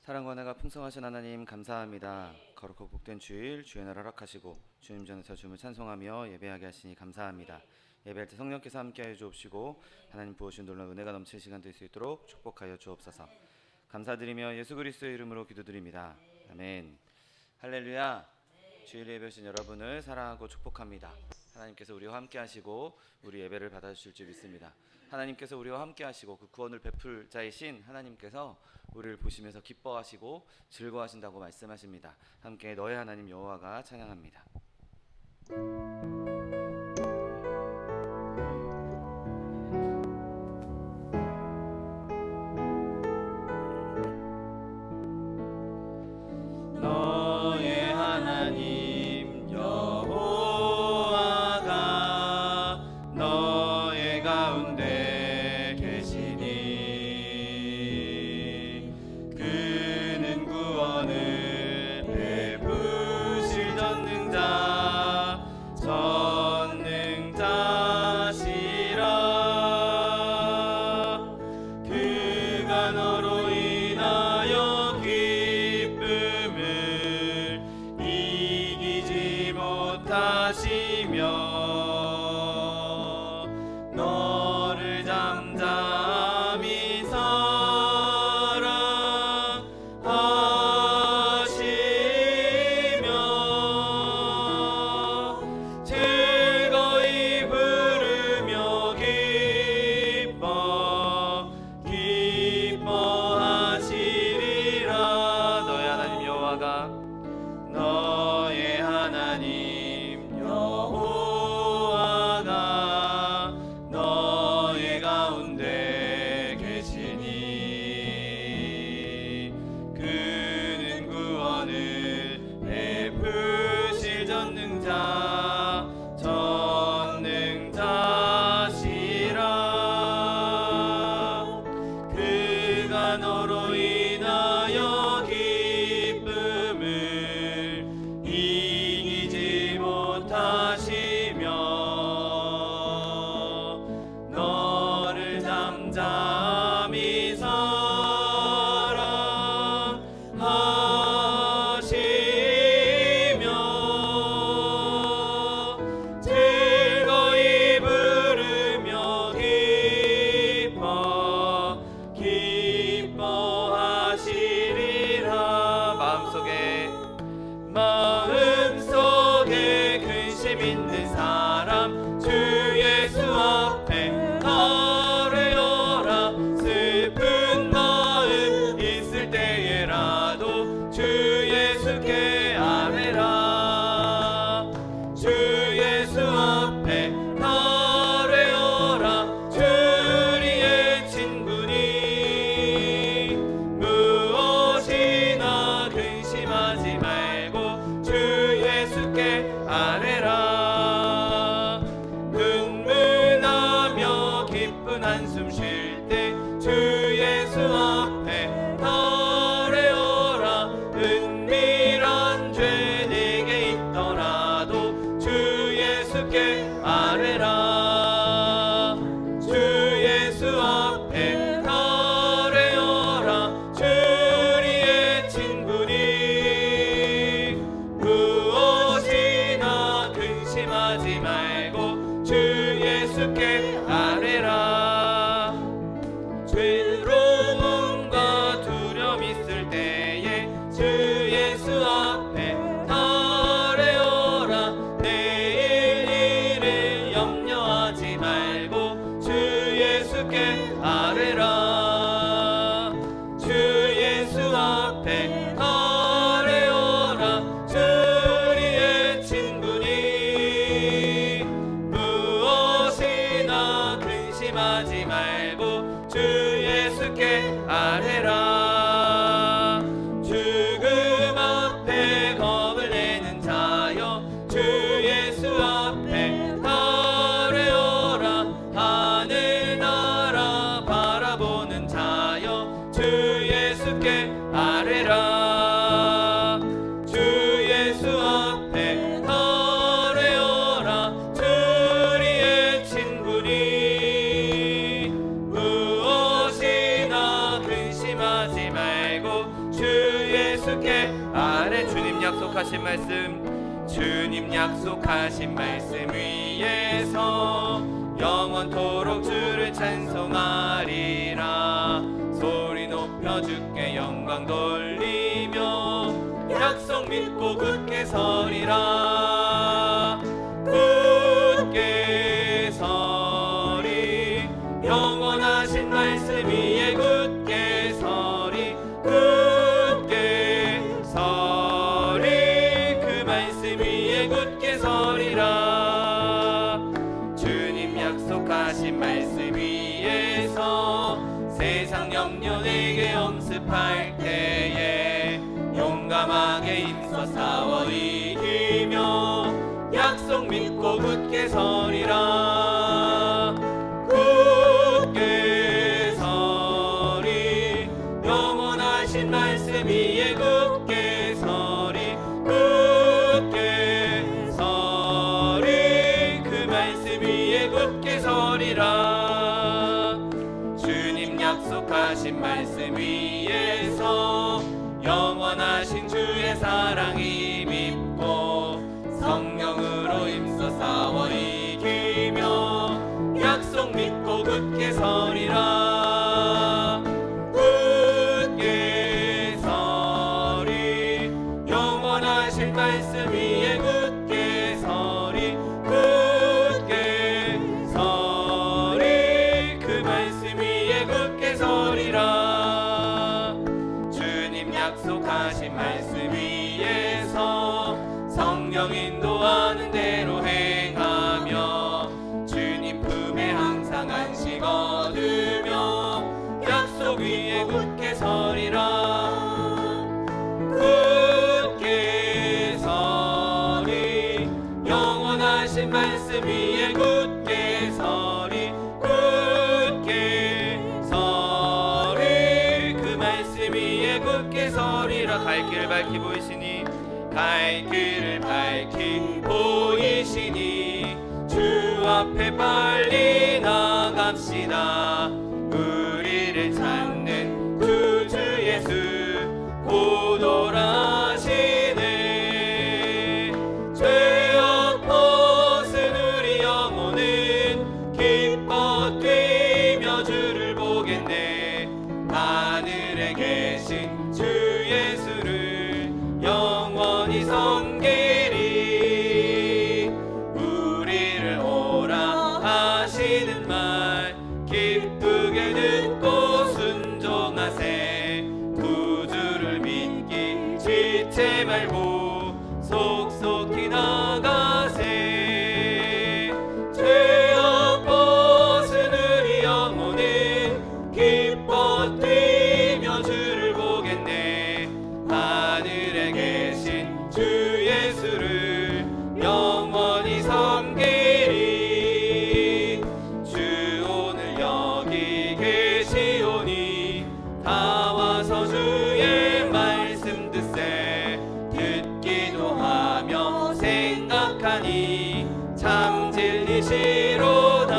사랑과 은혜가 풍성하신 하나님 감사합니다. 거룩하고 복된 주일 주의 날 허락하시고 주님 전에서 주님을 찬송하며 예배하게 하시니 감사합니다. 예배할 때 성령께서 함께하여 주옵시고 하나님 부어주신 놀라운 은혜가 넘치는 시간 될 수 있도록 축복하여 주옵소서. 감사드리며 예수 그리스도의 이름으로 기도드립니다. 아멘. 할렐루야. 주일 예배 오신 여러분을 사랑하고 축복합니다. 하나님께서 우리와 함께 하시고 우리 예배를 받아주실 줄 믿습니다. 하나님께서 우리와 함께 하시고 그 구원을 베풀 자이신 하나님께서 우리를 보시면서 기뻐하시고 즐거워하신다고 말씀하십니다. 함께 너의 하나님 여호와가 찬양합니다. 너의 하나님 여호와가 너의 가운데 계시니 그는 구원을 베푸실 전능자시라. 그가 너로 인하여 기쁨을 이기지 못하시며 너를 잠잠히 사랑하시며 즐거이 부르며 기뻐하시리라. 너의 하나님 여호와가 너의 하나님 여호와가 너의 가운데 계시니 그는 구원을 베푸실 전능자시라. 그가 너로 인하여 기쁨을 이기지 못하시며 너를 잠잠히 사랑하시며 즐거이 부르며 기뻐하시리라. 마음속에 근심 있는 사람 주 예수 앞에 아뢰어라. 슬픈 마음 있을 때에라도 주 예수께 아뢰라. 주 예수 앞에 아뢰어라. 주리의 친구니 무엇이나 근심하지 말고 주 예수께 아뢰라. 눈물 나며 기쁜 한숨 쉴 때 주 예수 앞에 아뢰어라. 은밀한 죄 내게 있더라도 주 예수께 아뢰라. 주 예수 앞에 아뢰어라. 주리의 친구니 무엇이나 근심하지 말고 주 예수께 아뢰라. 괴로움과 두려움 있을 때에 주 예수 앞에 아뢰어라. 내일 일을 염려하지 말고 주 예수께 아뢰라. 주 예수 앞에 아뢰어라. 주리의 친구니 무엇이나 근심하지 말고 주 예수께 아뢰라. 죽음 앞에 겁을 내는 자여 주 예수 앞에 아뢰어라. 하늘 나라 바라보는 자여 주 예수께 아뢰라. 주 예수 앞에 아뢰어라. 주리의 친구니 무엇이나 근심하지 약속하신 말씀, 주님 약속하신 말씀 위에서 영원토록 주를 찬송하리라. 소리 높여 주께 영광 돌리며 약속 믿고 굳게 서리라. 굳게 서리, 영원하신 말씀 위에 굳게 서리. 굳게 서리, 그 말씀 위에 굳게 서리라. 주님 약속하신 말씀 위에서 세상 염려 내게 엄습할 때에 용감하게 힘써 싸워 이기며 약속 믿고 굳게 서리라. 굳게 서리, 영원하신 말씀 위에 굳게 서리. 굳게 서리, 그 말씀 위에 굳게 서리라. 주님 약속하신 말씀 위에서 영원하신 주의 사랑이 믿고 성령으로 힘써 싸워 이기며 약속 믿고 굳게 서리라. 굳게 서리, 영원하신 말씀 위에 굳게 서리. 굳게 서리, 그 말씀 위에 굳게 서리라. 주님 약속하신 말씀 위에서 성령 인도하는 대로 행하며 주님 품에 항상 안식 얻으며 약속 위에 굳게 서리라. 굳게 서리, 영원하신 말씀 위에 굳게 서리. 굳게 서리, 그 말씀 위에 굳게 서리라. 갈 길을 밝히 보이시니, 갈 길을 밝히 보이시니 주 앞에 빨리 나갑시다. 우리를 찾는 구주 예수 곧 오라시네. 죄악 벗은 우리 영혼은 기뻐 뛰며 주를 보겠네. 하늘에 계신 주 예수를 영원히 섬기리. 우리를 오라 하시는 말 기쁘게 듣고 순종하세. 구주를 믿기 지체 말고 속속히 나가세. 죄악 벗은 우리 영혼은 기뻐 뛰며 주를 보겠네. 하늘에 계신 주 예수를 영원히 섬기리. 주 오늘 여기 계시오니 다 와서 주의 말씀 듣세. 듣기도 하며 생각하니 참 진리시로다.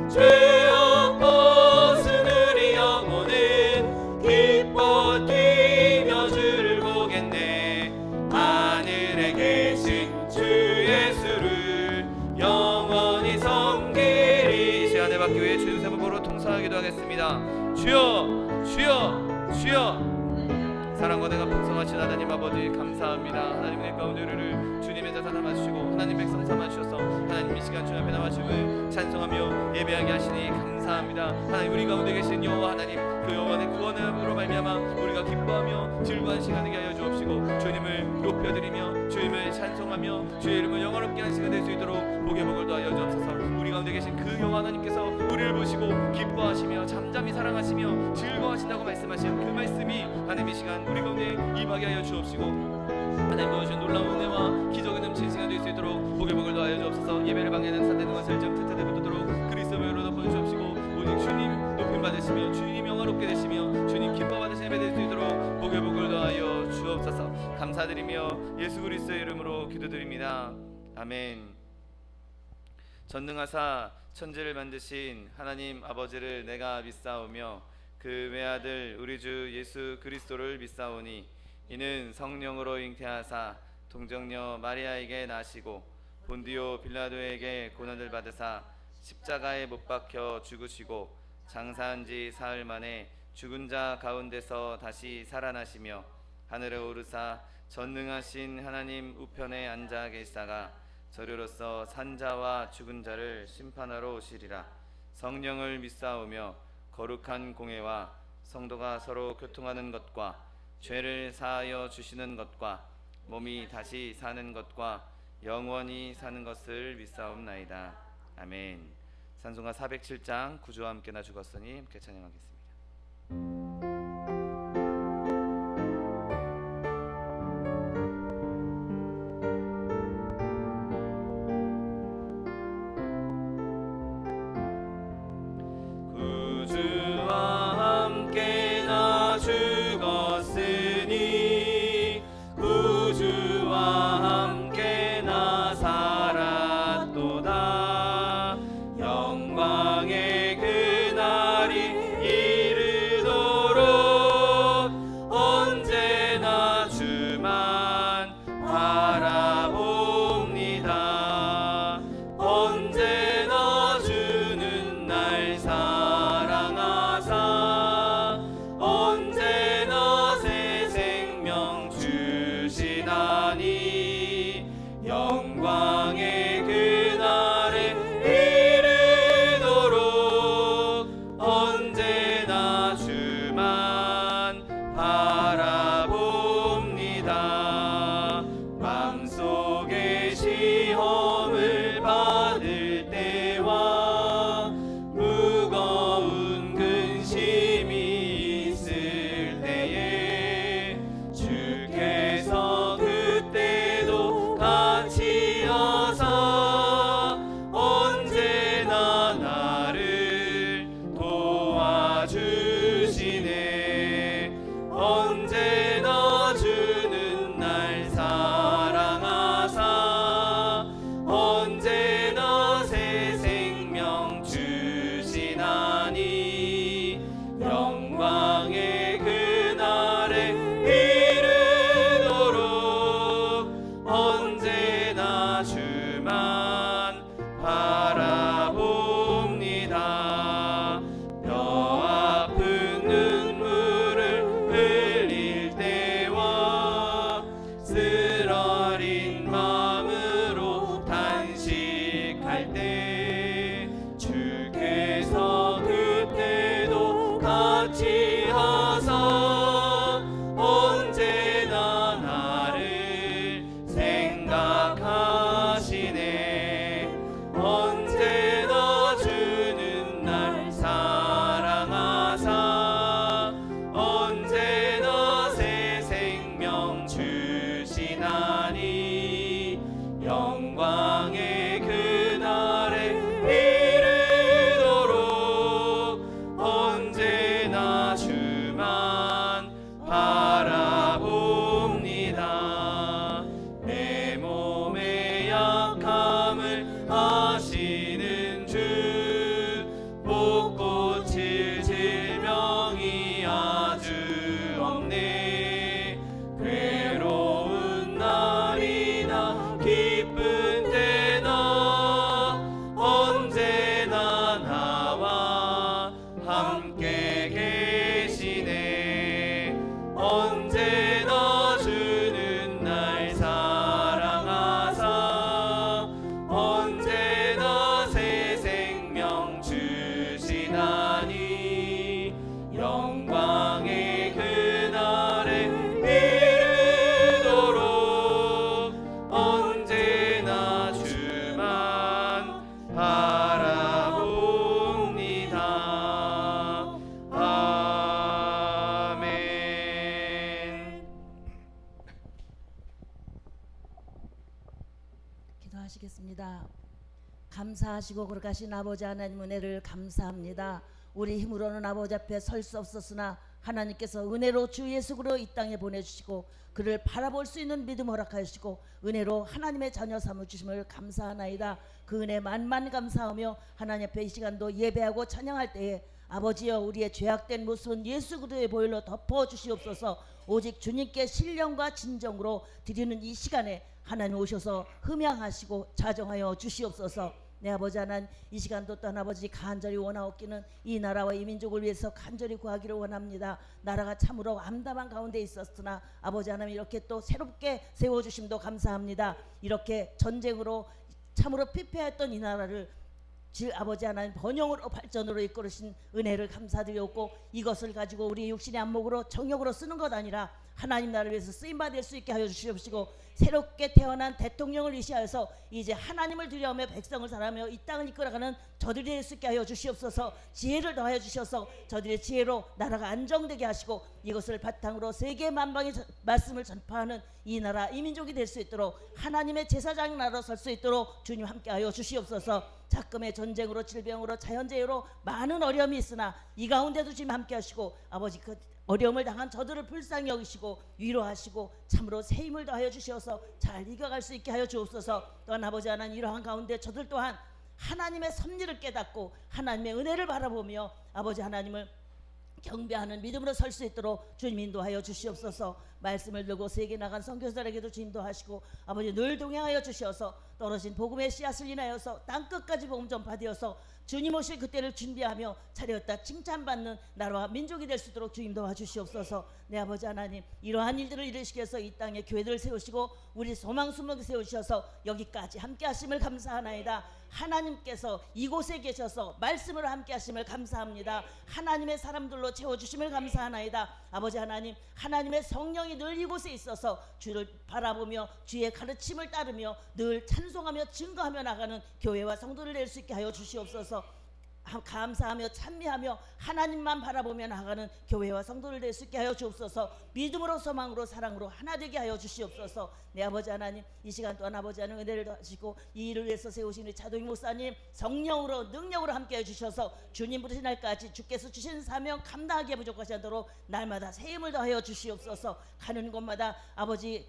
죄악 벗은 우리 영혼은 기뻐 뛰며 주를 보겠네. 하늘에 계신 주 예수를 영원히 섬기리. 이 시간에 받기 위해 주님 세 번 보러 통성하기도 하겠습니다. 주여, 주여, 주여. 사랑과 내가 풍성하신 하나님 아버지 감사합니다. 하나님 내 가운데 우리를 주님의 자산 삼아주시고 하나님 백성 삼아주셔서 하나님 이 시간 주 앞에 나와주음을 찬송하며 예배하게 하시니 감사합니다. 하나님 우리 가운데 계신 여호와 하나님, 그 여호와의 구원으로 말미암아 우리가 기뻐하며 즐거운 시간 되게 하여 주옵시고 주님을 높여드리며 주님을 찬송하며 주의 이름을 영화롭게 하는 시간 될 수 있도록 복의 복을 더하여 주옵소서. 우리 가운데 계신 그 여호와 하나님께서 우리를 보시고 기뻐하시며 잠잠히 사랑하시며 즐거워하신다고 말씀하신 그 말씀이 하나님 이 시간 우리 가운데 임하게 하여 주옵시고 하나님 보여주신 놀라운 은혜와 기적이 넘치는 시간 될 수 있도록 복의 복을 더하여 주옵소서. 예배를 방해하는 산되는 것을 좀 튼튼히 붙도록 그리스도의 의로 덮어주옵시고 오직 주님 높임 받으시며 주님 영화롭게 되시며 주님 기뻐 받으시는 예배 될 수 있도록 복의 복을 더하여 주옵소서. 감사드리며 예수 그리스도의 이름으로 기도드립니다. 아멘. 전능하사 천지를 만드신 하나님 아버지를 내가 믿사오며 그 외아들 우리 주 예수 그리스도를 믿사오니 이는 성령으로 잉태하사 동정녀 마리아에게 나시고 본디오 빌라도에게 고난을 받으사 십자가에 못 박혀 죽으시고 장사한 지 사흘 만에 죽은 자 가운데서 다시 살아나시며 하늘에 오르사 전능하신 하나님 우편에 앉아 계시다가 저리로서 산자와 죽은 자를 심판하러 오시리라. 성령을 믿사오며 거룩한 공회와 성도가 서로 교통하는 것과 죄를 사하여 주시는 것과 몸이 다시 사는 것과 영원히 사는 것을 믿사옵나이다. 아멘. 찬송가 407장 구주와 함께 나 죽었으니 함께 찬양하겠습니다. 기도하시겠습니다. 감사하시고 거룩하신 아버지 하나님 은혜를 감사합니다. 우리 힘으로는 아버지 앞에 설 수 없었으나 하나님께서 은혜로 주 예수 그리스도 이 땅에 보내주시고 그를 바라볼 수 있는 믿음 허락하시고 은혜로 하나님의 자녀 삼아주심을 감사하나이다. 그 은혜 만만 감사하며 하나님 앞에 이 시간도 예배하고 찬양할 때에 아버지여 우리의 죄악된 모습은 예수 그리스도의 보혈로 덮어 주시옵소서. 오직 주님께 신령과 진정으로 드리는 이 시간에 하나님 오셔서 흠양하시고 자정하여 주시옵소서. 내 아버지 하나님, 이 시간도 또한 아버지 간절히 원하옵기는 이 나라와 이 민족을 위해서 간절히 구하기를 원합니다. 나라가 참으로 암담한 가운데 있었으나 아버지 하나님 이렇게 또 새롭게 세워주심도 감사합니다. 이렇게 전쟁으로 참으로 피폐했던 이 나라를 아버지 하나님 번영으로 발전으로 이끌으신 은혜를 감사드렸고, 이것을 가지고 우리 육신의 안목으로 정욕으로 쓰는 것 아니라 하나님 나라를 위해서 쓰임받을 수 있게 하여 주시옵시고, 새롭게 태어난 대통령을 위시하여서 이제 하나님을 두려워하며 백성을 사랑하며 이 땅을 이끌어가는 저들이 될 수 있게 하여 주시옵소서. 지혜를 더하여 주셔서 저들의 지혜로 나라가 안정되게 하시고, 이것을 바탕으로 세계 만방의 말씀을 전파하는 이 나라 이 민족이 될 수 있도록 하나님의 제사장 나라로 설 수 있도록 주님 함께하여 주시옵소서. 자금의 전쟁으로 질병으로 자연재해로 많은 어려움이 있으나 이 가운데도 주님 함께하시고, 아버지 그 어려움을 당한 저들을 불쌍히 여기시고 위로하시고 참으로 새 힘을 더하여 주셔서 잘 이겨갈 수 있게 하여 주옵소서. 또한 아버지 하나님, 이러한 가운데 저들 또한 하나님의 섭리를 깨닫고 하나님의 은혜를 바라보며 아버지 하나님을 경배하는 믿음으로 설 수 있도록 주님 인도하여 주시옵소서. 말씀을 들고 세계 나간 선교사들에게도 주님도 하시고 아버지 늘 동행하여 주셔서 떨어진 복음의 씨앗을 인하여서 땅끝까지 복음 전파되어서 주님 오실 그때를 준비하며 차렸다 칭찬받는 나라와 민족이 될 수 있도록 주님 도와주시옵소서. 내 아버지 하나님, 이러한 일들을 이루시기 위해서 이 땅에 교회들을 세우시고 우리 소망수목을 세우셔서 여기까지 함께 하심을 감사하나이다. 하나님께서 이곳에 계셔서 말씀으로 함께 하심을 감사합니다. 하나님의 사람들로 채워주심을 감사하나이다. 아버지 하나님, 하나님의 성령이 늘 이곳에 있어서 주를 바라보며 주의 가르침을 따르며 늘 찬송하며 증거하며 나가는 교회와 성도를 낼 수 있게 하여 주시옵소서. 감사하며 찬미하며 하나님만 바라보며 나가는 교회와 성도를 낼 수 있게 하여 주옵소서. 믿음으로 소망으로 사랑으로 하나 되게 하여 주시옵소서. 내 아버지 하나님, 이 시간 또한 아버지 하나님 은혜를 더하시고 이 일을 위해서 세우신 우리 차동희 목사님 성령으로 능력으로 함께 해주셔서 주님 부르신 날까지 주께서 주신 사명 감당하기에 부족하지 않도록 날마다 새 힘을 더하여 주시옵소서. 가는 곳마다 아버지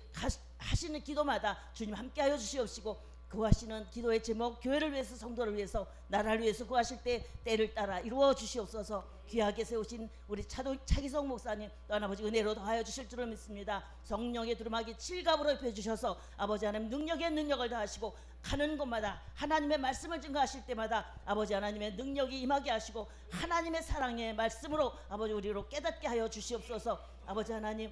하시는 기도마다 주님 함께 하여 주시옵시고, 구하시는 기도의 제목 교회를 위해서 성도를 위해서 나라를 위해서 구하실 때 때를 따라 이루어 주시옵소서. 귀하게 세우신 우리 차기성 목사님 또한 아버지 은혜로 더하여 주실 줄을 믿습니다. 성령의 두루마기 칠갑으로 입혀주셔서 아버지 하나님 능력에 능력을 더하시고 가는 곳마다 하나님의 말씀을 증거하실 때마다 아버지 하나님의 능력이 임하게 하시고 하나님의 사랑의 말씀으로 아버지 우리로 깨닫게 하여 주시옵소서. 아버지 하나님,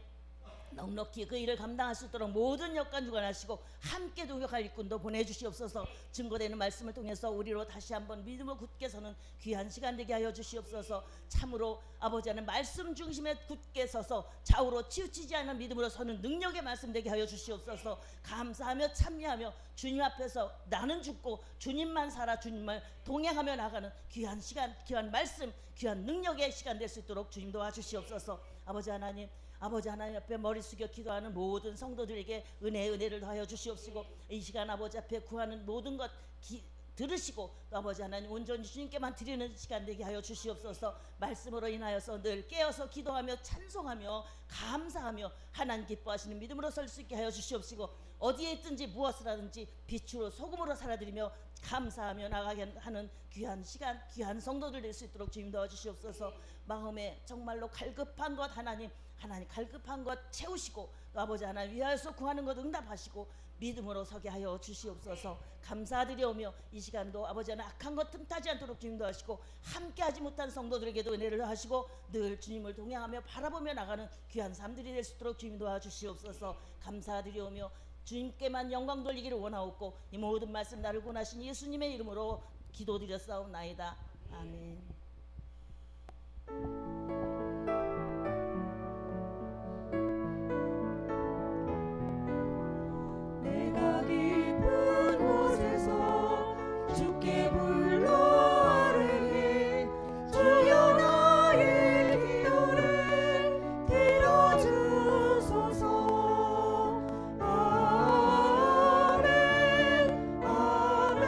넉넉히 그 일을 감당할 수 있도록 모든 역관 주관하시고 함께 동역할 일꾼도 보내주시옵소서. 증거되는 말씀을 통해서 우리로 다시 한번 믿음을 굳게 서는 귀한 시간 되게 하여 주시옵소서. 참으로 아버지 하나님 말씀 중심에 굳게 서서 좌우로 치우치지 않는 믿음으로 서는 능력의 말씀 되게 하여 주시옵소서. 감사하며 찬미하며 주님 앞에서 나는 죽고 주님만 살아 주님을 동행하며 나가는 귀한 시간, 귀한 말씀, 귀한 능력의 시간 될 수 있도록 주님 도와주시옵소서. 아버지 하나님, 아버지 하나님 앞에 머리 숙여 기도하는 모든 성도들에게 은혜를 더하여 주시옵시고, 이 시간 아버지 앞에 구하는 모든 것 들으시고 또 아버지 하나님 온전히 주님께만 드리는 시간 되게 하여 주시옵소서. 말씀으로 인하여서 늘 깨어서 기도하며 찬송하며 감사하며 하나님 기뻐하시는 믿음으로 설 수 있게 하여 주시옵시고, 어디에 있든지 무엇을 하든지 빛으로 소금으로 살아드리며 감사하며 나가게 하는 귀한 시간, 귀한 성도들 될 수 있도록 주님 도와주시옵소서. 마음에 정말로 갈급한 것 하나님 갈급한 것 채우시고 또 아버지 하나님 위하여서 구하는 것 응답하시고 믿음으로 서게 하여 주시옵소서. 감사드리오며 이 시간도 아버지 하나님 악한 것 틈타지 않도록 주님 도하시고 함께하지 못한 성도들에게도 은혜를 하시고 늘 주님을 동행하며 바라보며 나가는 귀한 삶들이 될 수 있도록 주님 도와주시옵소서. 감사드리오며 주님께만 영광 돌리기를 원하옵고 이 모든 말씀 나를 권하신 예수님의 이름으로 기도드렸사옵나이다. 아멘. 내가 깊은 곳에서 주께 불러 아뢰니 주여 나의 기도를 들어주소서. 아멘 아멘.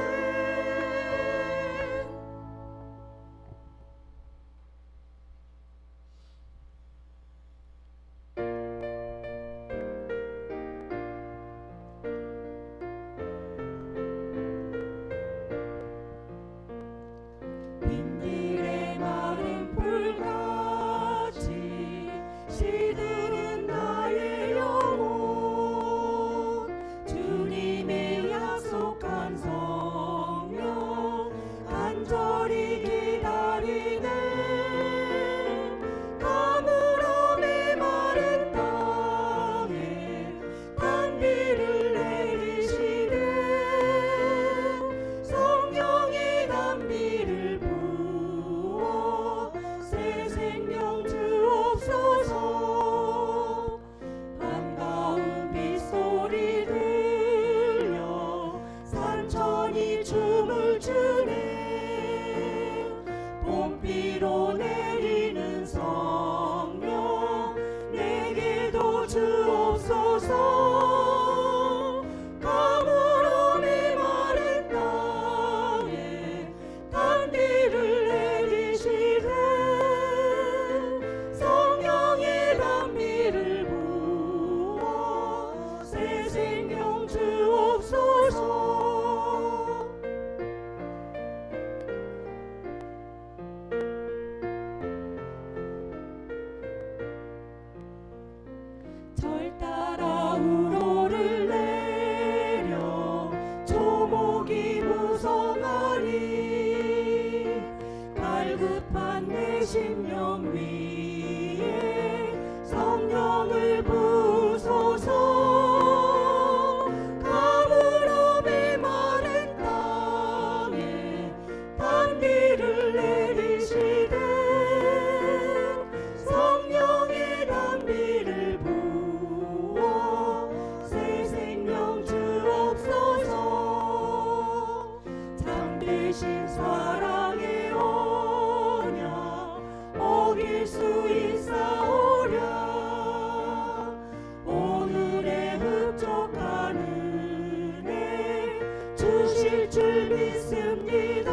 심령 위에 성령을 부소서. 가물음이 마른 땅에 단비를 내리시듯 성령의 단비를 부어 새 생명 주옵소서. 참되신 사랑의 언약 어길 수 있사오랴. 오늘의 흡족한 은혜 주실 줄 믿습니다.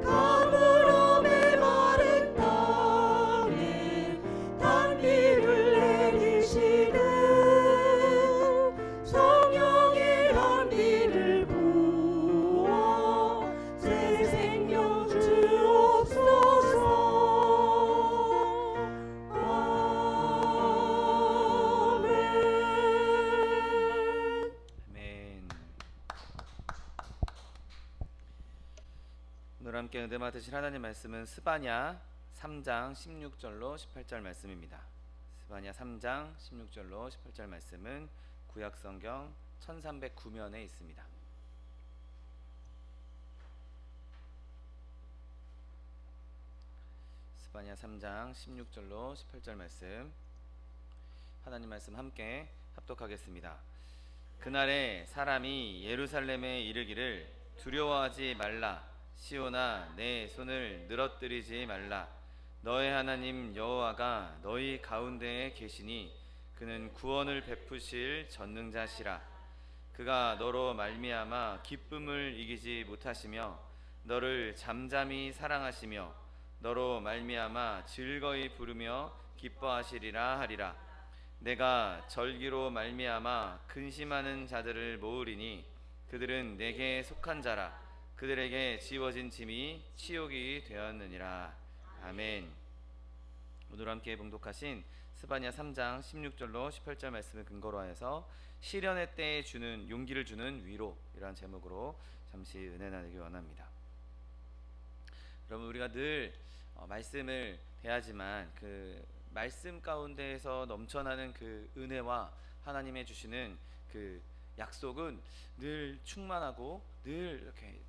가물음의 마른 땅에 단비를 내리시듯 성령의 단비를 부어 새 생명 주옵소서. 아멘. 아멘. 오늘 함께 은혜 맡으실 하나님 말씀은 스바냐 3장 16절로 18절 말씀입니다. 스바냐 3장 16절로 18절 말씀은 구약성경 1309면에 있습니다. 스바냐 3장 16절로 18절 말씀, 하나님 말씀 함께 합독하겠습니다. 그날에 사람이 예루살렘에 이르기를 두려워하지 말라. 시온아 내 손을 늘어뜨리지 말라. 너의 하나님 여호와가 너희 가운데에 계시니 그는 구원을 베푸실 전능자시라. 그가 너로 말미암아 기쁨을 이기지 못하시며 너를 잠잠히 사랑하시며 너로 말미암아 즐거이 부르며 기뻐하시리라 하리라. 내가 절기로 말미암아 근심하는 자들을 모으리니 그들은 내게 속한 자라. 그들에게 지워진 짐이 치욕이 되었느니라. 아멘. 오늘 함께 봉독하신 스바냐 3장 16절로 18절 말씀을 근거로 하여서 시련의 때에 주는 용기를 주는 위로, 이러한 제목으로 잠시 은혜 나누기 원합니다. 여러분, 우리가 늘 말씀을 대하지만 그 말씀 가운데에서 넘쳐나는 그 은혜와 하나님의 주시는 그 약속은 늘 충만하고 늘 이렇게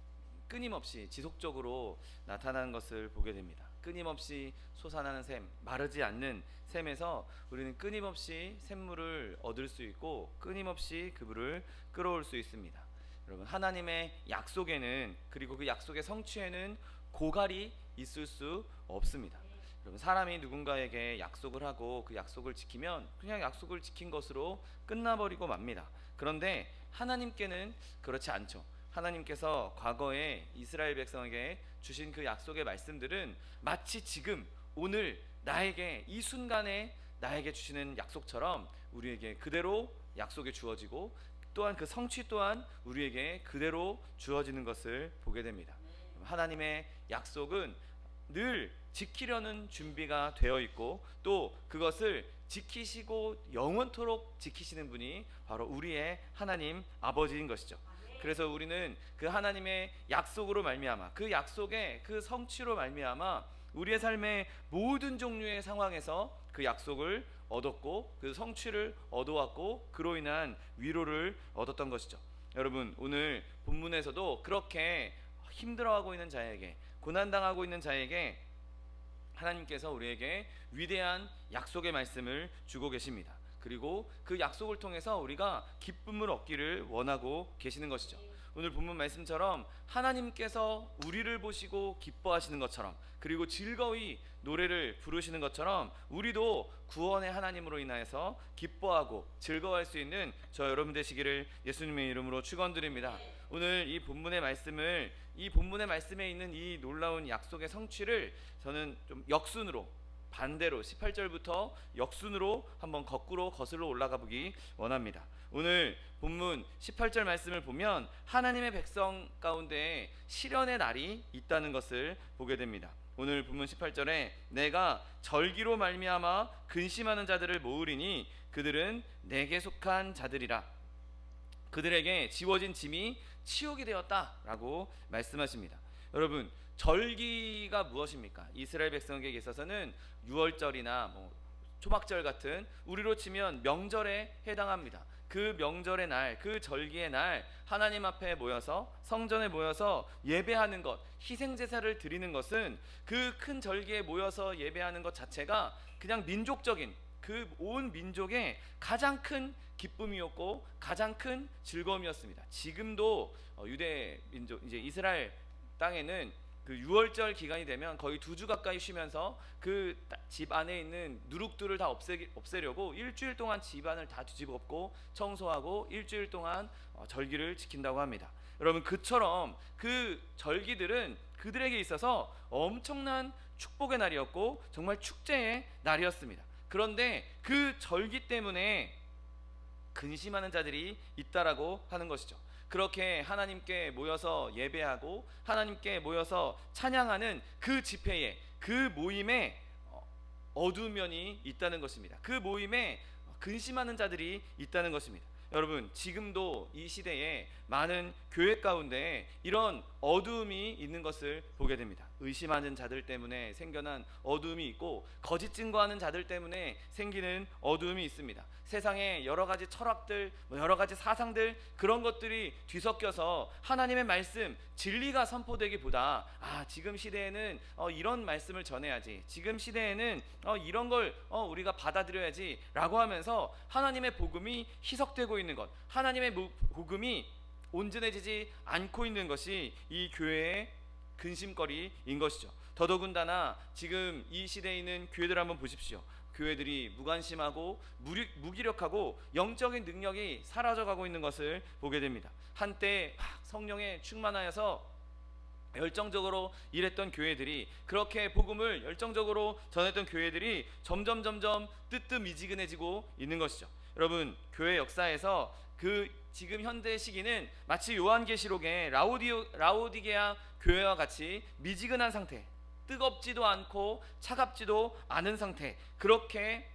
끊임없이 지속적으로 나타나는 것을 보게 됩니다. 끊임없이 솟아나는 샘, 마르지 않는 샘에서 우리는 끊임없이 샘물을 얻을 수 있고 끊임없이 그물을 끌어올 수 있습니다. 여러분, 하나님의 약속에는, 그리고 그 약속의 성취에는 고갈이 있을 수 없습니다. 여러분, 사람이 누군가에게 약속을 하고 그 약속을 지키면 그냥 약속을 지킨 것으로 끝나버리고 맙니다. 그런데 하나님께는 그렇지 않죠. 하나님께서 과거에 이스라엘 백성에게 주신 그 약속의 말씀들은 마치 지금 오늘 나에게 이 순간에 나에게 주시는 약속처럼 우리에게 그대로 약속이 주어지고 또한 그 성취 또한 우리에게 그대로 주어지는 것을 보게 됩니다. 하나님의 약속은 늘 지키려는 준비가 되어 있고 또 그것을 지키시고 영원토록 지키시는 분이 바로 우리의 하나님 아버지인 것이죠. 그래서 우리는 그 하나님의 약속으로 말미암아, 그 약속의 그 성취로 말미암아 우리의 삶의 모든 종류의 상황에서 그 약속을 얻었고 그 성취를 얻어왔고 그로 인한 위로를 얻었던 것이죠. 여러분, 오늘 본문에서도 그렇게 힘들어하고 있는 자에게, 고난당하고 있는 자에게 하나님께서 우리에게 위대한 약속의 말씀을 주고 계십니다. 그리고 그 약속을 통해서 우리가 기쁨을 얻기를 원하고 계시는 것이죠. 오늘 본문 말씀처럼 하나님께서 우리를 보시고 기뻐하시는 것처럼, 그리고 즐거이 노래를 부르시는 것처럼 우리도 구원의 하나님으로 인하여서 기뻐하고 즐거워할 수 있는 저 여러분 되시기를 예수님의 이름으로 축원드립니다. 오늘 이 본문의 말씀을, 이 본문의 말씀에 있는 이 놀라운 약속의 성취를 저는 좀 역순으로, 반대로 18절부터 역순으로 한번 거꾸로 거슬러 올라가 보기 원합니다. 오늘 본문 18절 말씀을 보면 하나님의 백성 가운데 시련의 날이 있다는 것을 보게 됩니다. 오늘 본문 18절에 내가 절기로 말미암아 근심하는 자들을 모으리니 그들은 내게 속한 자들이라. 그들에게 지워진 짐이 치욕이 되었다라고 말씀하십니다. 여러분, 절기가 무엇입니까? 이스라엘 백성에게 있어서는 유월절이나 초막절 같은 우리로 치면 명절에 해당합니다. 그 명절의 날, 그 절기의 날 하나님 앞에 모여서 성전에 모여서 예배하는 것, 희생 제사를 드리는 것은 그 큰 절기에 모여서 예배하는 것 자체가 그냥 민족적인 그 온 민족의 가장 큰 기쁨이었고 가장 큰 즐거움이었습니다. 지금도 유대 민족 이제 이스라엘 땅에는 그 유월절 기간이 되면 거의 2주 가까이 쉬면서 그 집 안에 있는 누룩들을 다 없애려고 일주일 동안 집안을 다 뒤집어엎고 청소하고 일주일 동안 절기를 지킨다고 합니다. 여러분, 그처럼 그 절기들은 그들에게 있어서 엄청난 축복의 날이었고 정말 축제의 날이었습니다. 그런데 그 절기 때문에 근심하는 자들이 있다라고 하는 것이죠. 그렇게 하나님께 모여서 예배하고 하나님께 모여서 찬양하는 그 집회에, 그 모임에 어두운 면이 있다는 것입니다. 그 모임에 근심하는 자들이 있다는 것입니다. 여러분, 지금도 이 시대에 많은 교회 가운데 이런 어두움이 있는 것을 보게 됩니다. 의심하는 자들 때문에 생겨난 어두움이 있고 거짓 증거하는 자들 때문에 생기는 어두움이 있습니다. 세상에 여러 가지 철학들, 여러 가지 사상들, 그런 것들이 뒤섞여서 하나님의 말씀, 진리가 선포되기보다 지금 시대에는 이런 말씀을 전해야지, 지금 시대에는 이런 걸 우리가 받아들여야지 라고 하면서 하나님의 복음이 희석되고 있는 것, 하나님의 복음이 온전해지지 않고 있는 것이 이 교회의 근심거리인 것이죠. 더더군다나 지금 이 시대에 있는 교회들 한번 보십시오. 교회들이 무관심하고 무기력하고 영적인 능력이 사라져가고 있는 것을 보게 됩니다. 한때 성령에 충만하여서 열정적으로 일했던 교회들이, 그렇게 복음을 열정적으로 전했던 교회들이 점점 뜨뜻미지근해지고 있는 것이죠. 여러분, 교회 역사에서 그 지금 현대 시기는 마치 요한계시록의 라오디게아 교회와 같이 미지근한 상태, 뜨겁지도 않고 차갑지도 않은 상태, 그렇게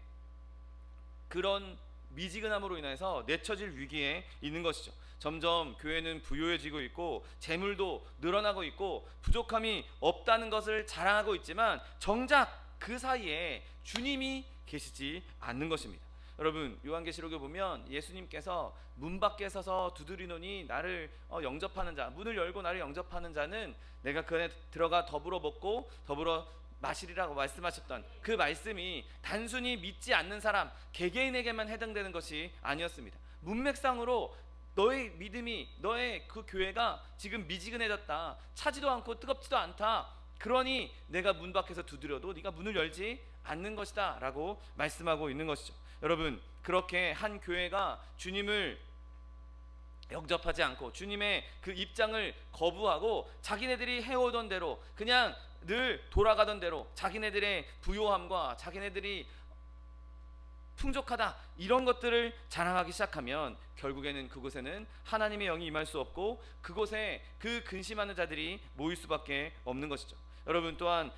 그런 미지근함으로 인해서 내쳐질 위기에 있는 것이죠. 점점 교회는 부유해지고 있고 재물도 늘어나고 있고 부족함이 없다는 것을 자랑하고 있지만 정작 그 사이에 주님이 계시지 않는 것입니다. 여러분, 요한계시록에 보면 예수님께서 문 밖에 서서 두드리노니 나를 영접하는 자, 문을 열고 나를 영접하는 자는 내가 그 안에 들어가 더불어 먹고 더불어 마시리라고 말씀하셨던 그 말씀이 단순히 믿지 않는 사람, 개개인에게만 해당되는 것이 아니었습니다. 문맥상으로 너의 믿음이, 너의 그 교회가 지금 미지근해졌다, 차지도 않고 뜨겁지도 않다, 그러니 내가 문 밖에서 두드려도 네가 문을 열지 않는 것이다 라고 말씀하고 있는 것이죠. 여러분, 그렇게 한 교회가 주님을 영접하지 않고 주님의 그 입장을 거부하고 자기네들이 해오던 대로 그냥 늘 돌아가던 대로 자기네들의 부요함과 자기네들이 풍족하다 이런 것들을 자랑하기 시작하면 결국에는 그곳에는 하나님의 영이 임할 수 없고 그곳에 그 근심하는 자들이 모일 수밖에 없는 것이죠. 여러분, 또한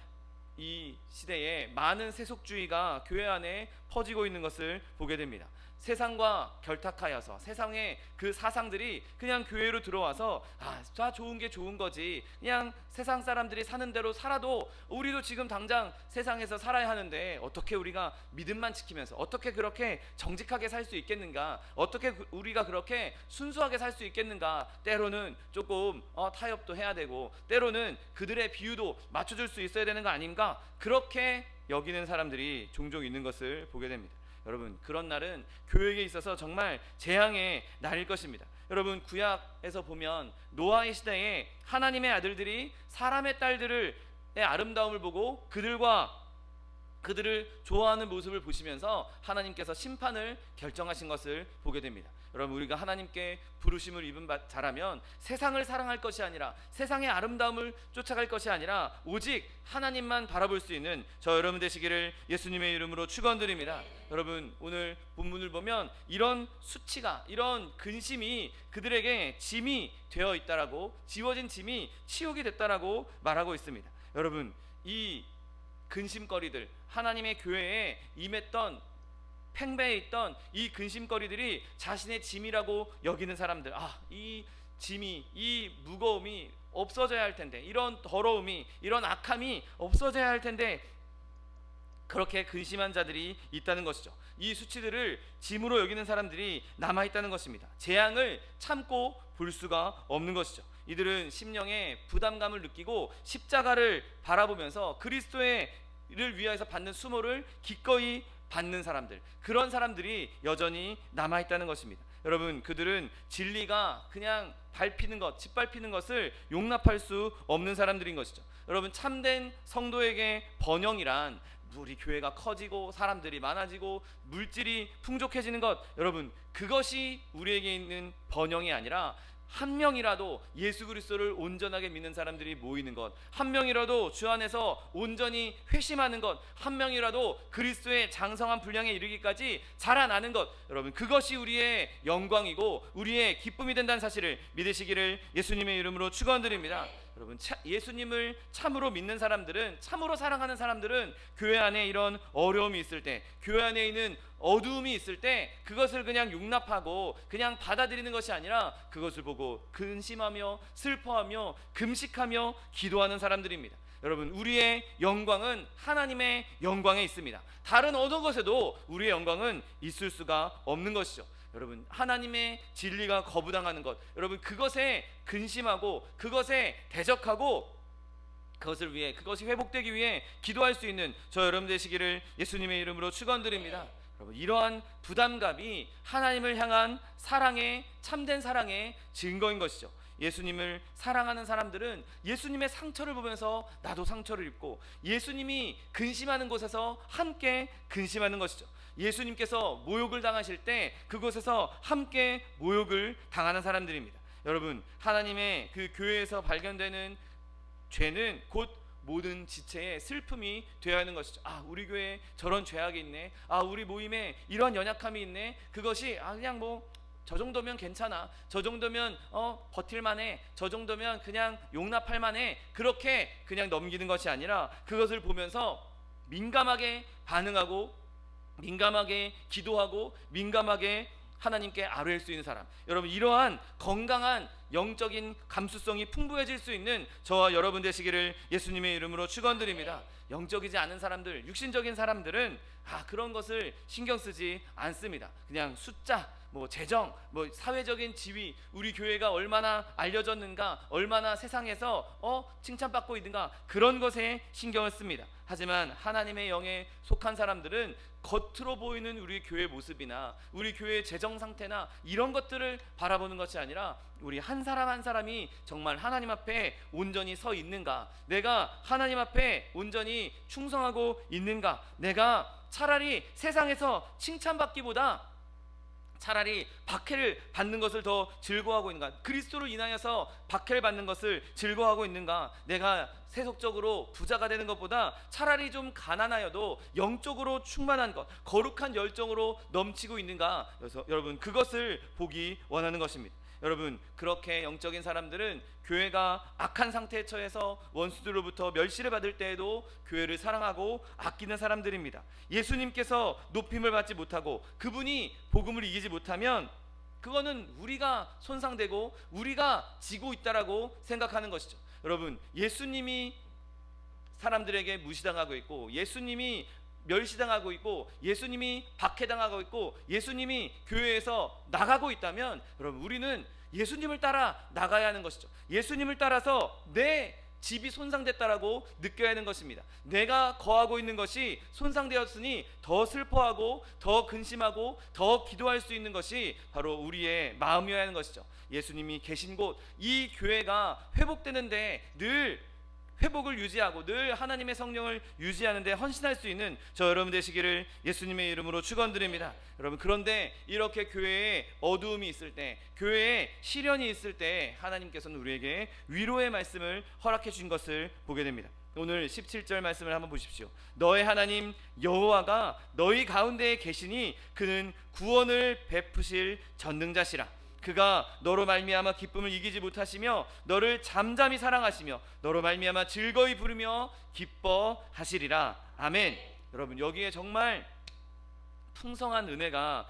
이 시대에 많은 세속주의가 교회 안에 퍼지고 있는 것을 보게 됩니다. 세상과 결탁하여서 세상의 그 사상들이 그냥 교회로 들어와서 다 좋은 게 좋은 거지, 그냥 세상 사람들이 사는 대로 살아도 우리도 지금 당장 세상에서 살아야 하는데 어떻게 우리가 믿음만 지키면서 어떻게 그렇게 정직하게 살 수 있겠는가, 어떻게 우리가 그렇게 순수하게 살 수 있겠는가, 때로는 조금 타협도 해야 되고 때로는 그들의 비유도 맞춰줄 수 있어야 되는 거 아닌가, 그렇게 여기는 사람들이 종종 있는 것을 보게 됩니다. 여러분, 그런 날은 교회에 있어서 정말 재앙의 날일 것입니다. 여러분, 구약에서 보면 노아의 시대에 하나님의 아들들이 사람의 딸들의 아름다움을 보고 그들을 좋아하는 모습을 보시면서 하나님께서 심판을 결정하신 것을 보게 됩니다. 여러분, 우리가 하나님께 부르심을 입은 자라면 세상을 사랑할 것이 아니라 세상의 아름다움을 쫓아갈 것이 아니라 오직 하나님만 바라볼 수 있는 저 여러분 되시기를 예수님의 이름으로 축원드립니다. 여러분, 오늘 본문을 보면 이런 수치가, 이런 근심이 그들에게 짐이 되어 있다라고, 지워진 짐이 치욕이 됐다라고 말하고 있습니다. 여러분, 이 근심거리들, 하나님의 교회에 임했던, 팽배해 있던 이 근심거리들이 자신의 짐이라고 여기는 사람들, 이 짐이, 이 무거움이 없어져야 할 텐데, 이런 더러움이, 이런 악함이 없어져야 할 텐데 그렇게 근심한 자들이 있다는 것이죠. 이 수치들을 짐으로 여기는 사람들이 남아있다는 것입니다. 재앙을 참고 볼 수가 없는 것이죠. 이들은 심령에 부담감을 느끼고 십자가를 바라보면서 그리스도를 위하여서 받는 수모를 기꺼이 받는 사람들, 그런 사람들이 여전히 남아있다는 것입니다. 여러분, 그들은 진리가 그냥 밟히는 것, 짓밟히는 것을 용납할 수 없는 사람들인 것이죠. 여러분, 참된 성도에게 번영이란 우리 교회가 커지고 사람들이 많아지고 물질이 풍족해지는 것, 여러분, 그것이 우리에게 있는 번영이 아니라 한 명이라도 예수 그리스도를 온전하게 믿는 사람들이 모이는 것, 한 명이라도 주 안에서 온전히 회심하는 것, 한 명이라도 그리스도의 장성한 분량에 이르기까지 자라나는 것, 여러분, 그것이 우리의 영광이고 우리의 기쁨이 된다는 사실을 믿으시기를 예수님의 이름으로 축원드립니다. 여러분, 예수님을 참으로 믿는 사람들은, 참으로 사랑하는 사람들은 교회 안에 이런 어려움이 있을 때, 교회 안에 있는 어두움이 있을 때 그것을 그냥 용납하고 그냥 받아들이는 것이 아니라 그것을 보고 근심하며 슬퍼하며 금식하며 기도하는 사람들입니다. 여러분, 우리의 영광은 하나님의 영광에 있습니다. 다른 어느 것에도 우리의 영광은 있을 수가 없는 것이죠. 여러분, 하나님의 진리가 거부당하는 것, 여러분, 그것에 근심하고 그것에 대적하고 그것을 위해, 그것이 회복되기 위해 기도할 수 있는 저 여러분 되시기를 예수님의 이름으로 축원드립니다. 여러분, 이러한 부담감이 하나님을 향한 사랑의, 참된 사랑의 증거인 것이죠. 예수님을 사랑하는 사람들은 예수님의 상처를 보면서 나도 상처를 입고, 예수님이 근심하는 곳에서 함께 근심하는 것이죠. 예수님께서 모욕을 당하실 때 그곳에서 함께 모욕을 당하는 사람들입니다. 여러분, 하나님의 그 교회에서 발견되는 죄는 곧 모든 지체의 슬픔이 되어야 하는 것이죠. 아, 우리 교회에 저런 죄악이 있네, 아, 우리 모임에 이런 연약함이 있네, 그것이 그냥 뭐 저 정도면 괜찮아, 저 정도면 버틸만해, 저 정도면 그냥 용납할 만해, 그렇게 그냥 넘기는 것이 아니라 그것을 보면서 민감하게 반응하고 민감하게 기도하고 민감하게 하나님께 아뢰일 수 있는 사람, 여러분, 이러한 건강한 영적인 감수성이 풍부해질 수 있는 저와 여러분 되시기를 예수님의 이름으로 축원드립니다. 영적이지 않은 사람들, 육신적인 사람들은 그런 것을 신경 쓰지 않습니다. 그냥 숫자, 뭐 재정, 뭐 사회적인 지위, 우리 교회가 얼마나 알려졌는가, 얼마나 세상에서 칭찬받고 있는가, 그런 것에 신경을 씁니다. 하지만 하나님의 영에 속한 사람들은 겉으로 보이는 우리 교회 모습이나 우리 교회의 재정 상태나 이런 것들을 바라보는 것이 아니라 우리 한 사람 한 사람이 정말 하나님 앞에 온전히 서 있는가, 내가 하나님 앞에 온전히 충성하고 있는가, 내가 차라리 세상에서 칭찬받기보다 차라리 박해를 받는 것을 더 즐거워하고 있는가, 그리스도를 인하여서 박해를 받는 것을 즐거워하고 있는가, 내가 세속적으로 부자가 되는 것보다 차라리 좀 가난하여도 영적으로 충만한 것, 거룩한 열정으로 넘치고 있는가, 그래서 여러분, 그것을 보기 원하는 것입니다. 여러분, 그렇게 영적인 사람들은 교회가 악한 상태에 처해서 원수들로부터 멸시를 받을 때에도 교회를 사랑하고 아끼는 사람들입니다. 예수님께서 높임을 받지 못하고 그분이 복음을 이기지 못하면 그거는 우리가 손상되고 우리가 지고 있다라고 생각하는 것이죠. 여러분, 예수님이 사람들에게 무시당하고 있고, 예수님이 멸시당하고 있고, 예수님이 박해당하고 있고, 예수님이 교회에서 나가고 있다면 여러분, 우리는 예수님을 따라 나가야 하는 것이죠. 예수님을 따라서 내 집이 손상됐다라고 느껴야 하는 것입니다. 내가 거하고 있는 것이 손상되었으니 더 슬퍼하고 더 근심하고 더 기도할 수 있는 것이 바로 우리의 마음이어야 하는 것이죠. 예수님이 계신 곳, 이 교회가 회복되는데 늘 회복을 유지하고 늘 하나님의 성령을 유지하는 데 헌신할 수 있는 저 여러분 되시기를 예수님의 이름으로 축원드립니다. 여러분, 그런데 이렇게 교회에 어두움이 있을 때, 교회에 시련이 있을 때 하나님께서는 우리에게 위로의 말씀을 허락해 주신 것을 보게 됩니다. 오늘 17절 말씀을 한번 보십시오. 너의 하나님 여호와가 너희 가운데에 계시니 그는 구원을 베푸실 전능자시라. 그가 너로 말미암아 기쁨을 이기지 못하시며 너를 잠잠히 사랑하시며 너로 말미암아 즐거이 부르며 기뻐하시리라. 아멘. 여러분, 여기에 정말 풍성한 은혜가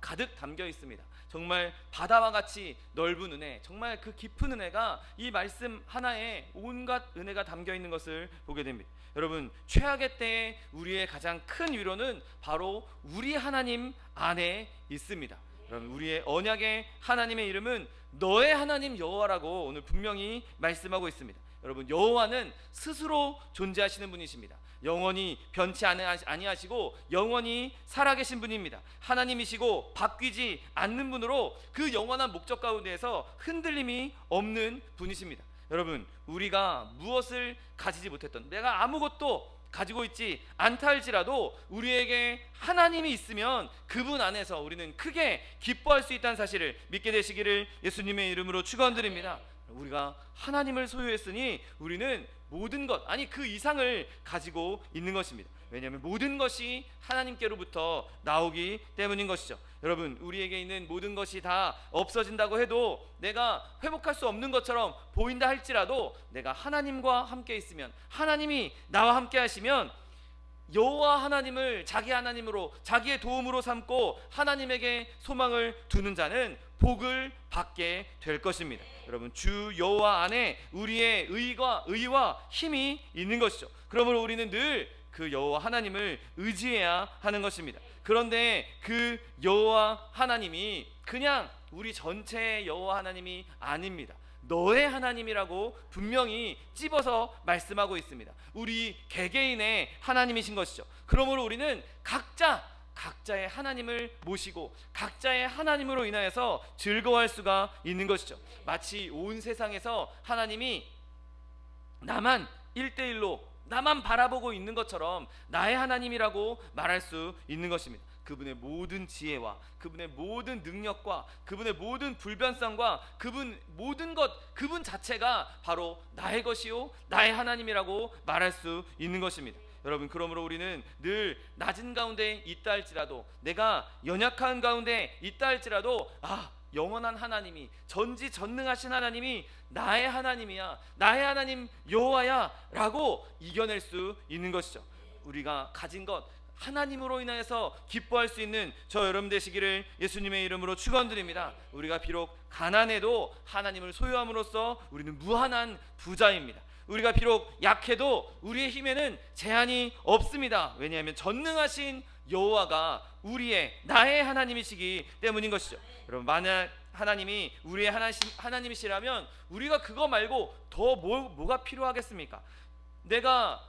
가득 담겨 있습니다. 정말 바다와 같이 넓은 은혜, 정말 그 깊은 은혜가 이 말씀 하나에 온갖 은혜가 담겨 있는 것을 보게 됩니다. 여러분, 최악의 때에 우리의 가장 큰 위로는 바로 우리 하나님 안에 있습니다. 여러분, 우리의 언약의 하나님의 이름은 너의 하나님 여호와라고 오늘 분명히 말씀하고 있습니다. 여러분, 여호와는 스스로 존재하시는 분이십니다. 영원히 변치 아니하시고 영원히 살아계신 분입니다. 하나님이시고 바뀌지 않는 분으로 그 영원한 목적 가운데에서 흔들림이 없는 분이십니다. 여러분, 우리가 무엇을 가지지 못했던, 내가 아무것도 가지고 있지 않다 할지라도 우리에게 하나님이 있으면 그분 안에서 우리는 크게 기뻐할 수 있다는 사실을 믿게 되시기를 예수님의 이름으로 축원드립니다. 우리가 하나님을 소유했으니 우리는 모든 것, 아니 그 이상을 가지고 있는 것입니다. 왜냐하면 모든 것이 하나님께로부터 나오기 때문인 것이죠. 여러분, 우리에게 있는 모든 것이 다 없어진다고 해도 내가 회복할 수 없는 것처럼 보인다 할지라도 내가 하나님과 함께 있으면, 하나님이 나와 함께 하시면 여호와 하나님을 자기 하나님으로, 자기의 도움으로 삼고 하나님에게 소망을 두는 자는 복을 받게 될 것입니다. 여러분, 주 여호와 안에 우리의 의와 힘이 있는 것이죠. 그러므로 우리는 늘 그 여호와 하나님을 의지해야 하는 것입니다. 그런데 그 여호와 하나님이 그냥 우리 전체의 여호와 하나님이 아닙니다. 너의 하나님이라고 분명히 찝어서 말씀하고 있습니다. 우리 개개인의 하나님이신 것이죠. 그러므로 우리는 각자의 하나님을 모시고 각자의 하나님으로 인하여서 즐거워할 수가 있는 것이죠. 마치 온 세상에서 하나님이 나만 1대1로 나만 바라보고 있는 것처럼 나의 하나님이라고 말할 수 있는 것입니다. 그분의 모든 지혜와 그분의 모든 능력과 그분의 모든 불변성과 그분 자체가 바로 나의 것이요 나의 하나님이라고 말할 수 있는 것입니다. 여러분, 그러므로 우리는 늘 낮은 가운데 있다 할지라도, 내가 연약한 가운데 있다 할지라도, 영원한 하나님이, 전지전능하신 하나님이 나의 하나님이야, 나의 하나님 여호와야 라고 이겨낼 수 있는 것이죠. 우리가 가진 것, 하나님으로 인하여서 기뻐할 수 있는 저 여러분 되시기를 예수님의 이름으로 축원드립니다. 우리가 비록 가난해도 하나님을 소유함으로써 우리는 무한한 부자입니다. 우리가 비록 약해도 우리의 힘에는 제한이 없습니다. 왜냐하면 전능하신 여호와가 나의 하나님이시기 때문인 것이죠. 여러분, 만약 하나님이 우리의 하나님이시라면 우리가 그거 말고 더 뭐가 필요하겠습니까? 내가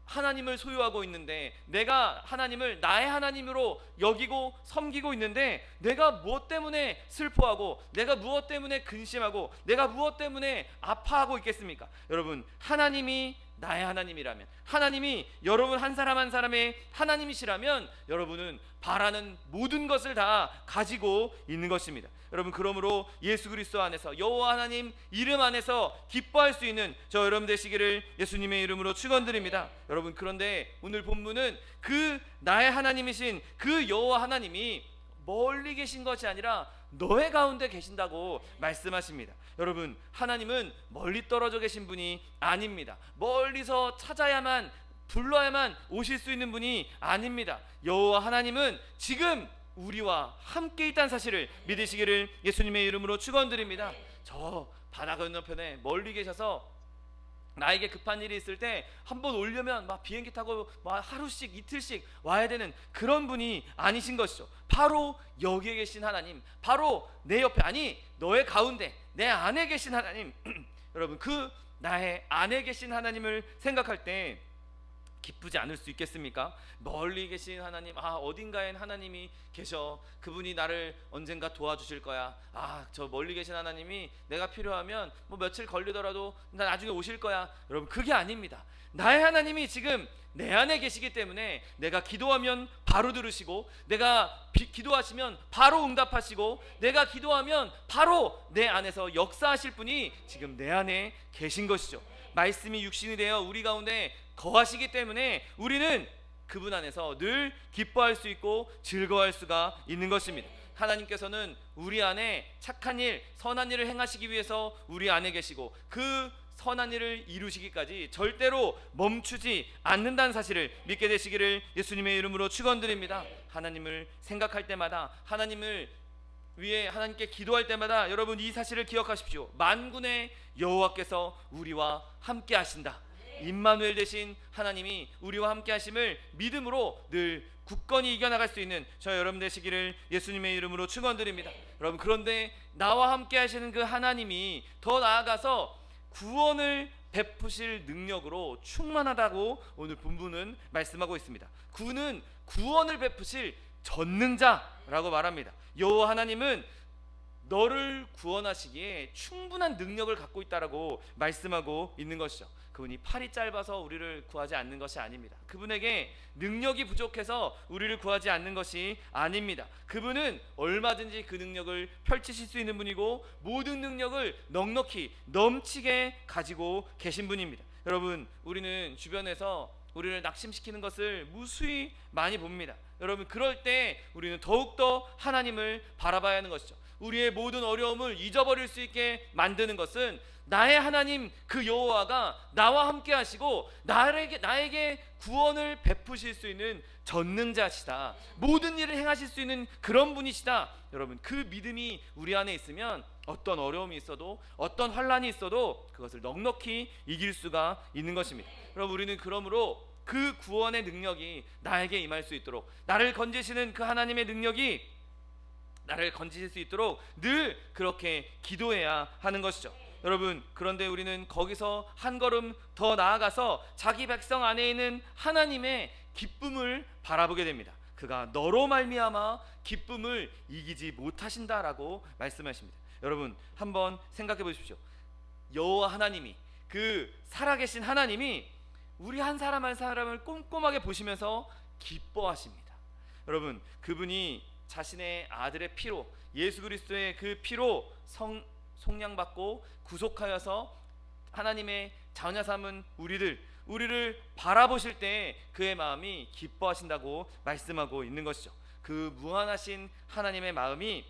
하나님을 소유하고 있는데, 내가 하나님을 나의 하나님으로 여기고 섬기고 있는데, 내가 무엇 때문에 슬퍼하고, 내가 무엇 때문에 근심하고, 내가 무엇 때문에 아파하고 있겠습니까? 여러분, 하나님이 나의 하나님이라면, 하나님이 여러분 한 사람 한 사람의 하나님이시라면 여러분은 바라는 모든 것을 다 가지고 있는 것입니다. 여러분, 그러므로 예수 그리스도 안에서, 여호와 하나님 이름 안에서 기뻐할 수 있는 저 여러분 되시기를 예수님의 이름으로 축원드립니다. 여러분, 그런데 오늘 본문은 그 나의 하나님이신 그 여호와 하나님이 멀리 계신 것이 아니라 너의 가운데 계신다고 말씀하십니다. 여러분, 하나님은 멀리 떨어져 계신 분이 아닙니다. 멀리서 찾아야만, 불러야만 오실 수 있는 분이 아닙니다. 여호와 하나님은 지금 우리와 함께 있다는 사실을 믿으시기를 예수님의 이름으로 축원드립니다. 저 바다 건너편에 멀리 계셔서 나에게 급한 일이 있을 때 한번 오려면 막 비행기 타고 막 하루씩 이틀씩 와야 되는 그런 분이 아니신 것이죠. 바로 여기에 계신 하나님, 바로 내 옆에, 아니 너의 가운데, 내 안에 계신 하나님. 여러분, 그 나의 안에 계신 하나님을 생각할 때 기쁘지 않을 수 있겠습니까? 멀리 계신 하나님, 어딘가엔 하나님이 계셔. 그분이 나를 언젠가 도와주실 거야. 저 멀리 계신 하나님이 내가 필요하면 뭐 며칠 걸리더라도 나 나중에 오실 거야. 여러분, 그게 아닙니다. 나의 하나님이 지금 내 안에 계시기 때문에 내가 기도하면 바로 들으시고, 내가 기도하시면 바로 응답하시고, 내가 기도하면 바로 내 안에서 역사하실 분이 지금 내 안에 계신 것이죠. 말씀이 육신이 되어 우리 가운데 거하시기 때문에 우리는 그분 안에서 늘 기뻐할 수 있고 즐거워할 수가 있는 것입니다. 하나님께서는 우리 안에 착한 일, 선한 일을 행하시기 위해서 우리 안에 계시고, 그 선한 일을 이루시기까지 절대로 멈추지 않는다는 사실을 믿게 되시기를 예수님의 이름으로 축원드립니다. 하나님을 생각할 때마다, 하나님을 위에 하나님께 기도할 때마다 여러분 이 사실을 기억하십시오. 만군의 여호와께서 우리와 함께 하신다. 임마누엘 되신 하나님이 우리와 함께 하심을 믿음으로 늘 굳건히 이겨나갈 수 있는 저 여러분 되시기를 예수님의 이름으로 축원드립니다. 여러분, 그런데 나와 함께 하시는 그 하나님이 더 나아가서 구원을 베푸실 능력으로 충만하다고 오늘 본문은 말씀하고 있습니다. 그는 구원을 베푸실 전능자라고 말합니다. 여호와 하나님은 너를 구원하시기에 충분한 능력을 갖고 있다라고 말씀하고 있는 것이죠. 그분이 팔이 짧아서 우리를 구하지 않는 것이 아닙니다. 그분에게 능력이 부족해서 우리를 구하지 않는 것이 아닙니다. 그분은 얼마든지 그 능력을 펼치실 수 있는 분이고 모든 능력을 넉넉히 넘치게 가지고 계신 분입니다. 여러분, 우리는 주변에서 우리를 낙심시키는 것을 무수히 많이 봅니다. 여러분, 그럴 때 우리는 더욱더 하나님을 바라봐야 하는 것이죠. 우리의 모든 어려움을 잊어버릴 수 있게 만드는 것은 나의 하나님 그 여호와가 나와 함께 하시고 나에게 구원을 베푸실 수 있는 전능자시다. 모든 일을 행하실 수 있는 그런 분이시다. 여러분, 그 믿음이 우리 안에 있으면 어떤 어려움이 있어도 어떤 환난이 있어도 그것을 넉넉히 이길 수가 있는 것입니다. 여러분, 우리는 그러므로 그 구원의 능력이 나에게 임할 수 있도록, 나를 건지시는 그 하나님의 능력이 나를 건지실 수 있도록 늘 그렇게 기도해야 하는 것이죠. 여러분, 그런데 우리는 거기서 한 걸음 더 나아가서 자기 백성 안에 있는 하나님의 기쁨을 바라보게 됩니다. 그가 너로 말미암아 기쁨을 이기지 못하신다라고 말씀하십니다. 여러분, 한번 생각해 보십시오. 여호와 하나님이, 그 살아계신 하나님이 우리 한 사람 한 사람을 꼼꼼하게 보시면서 기뻐하십니다. 여러분, 그분이 자신의 아들의 피로, 예수 그리스도의 그 피로 속량받고 구속하여서 하나님의 자녀 삼은 우리를 바라보실 때 그의 마음이 기뻐하신다고 말씀하고 있는 것이죠. 그 무한하신 하나님의 마음이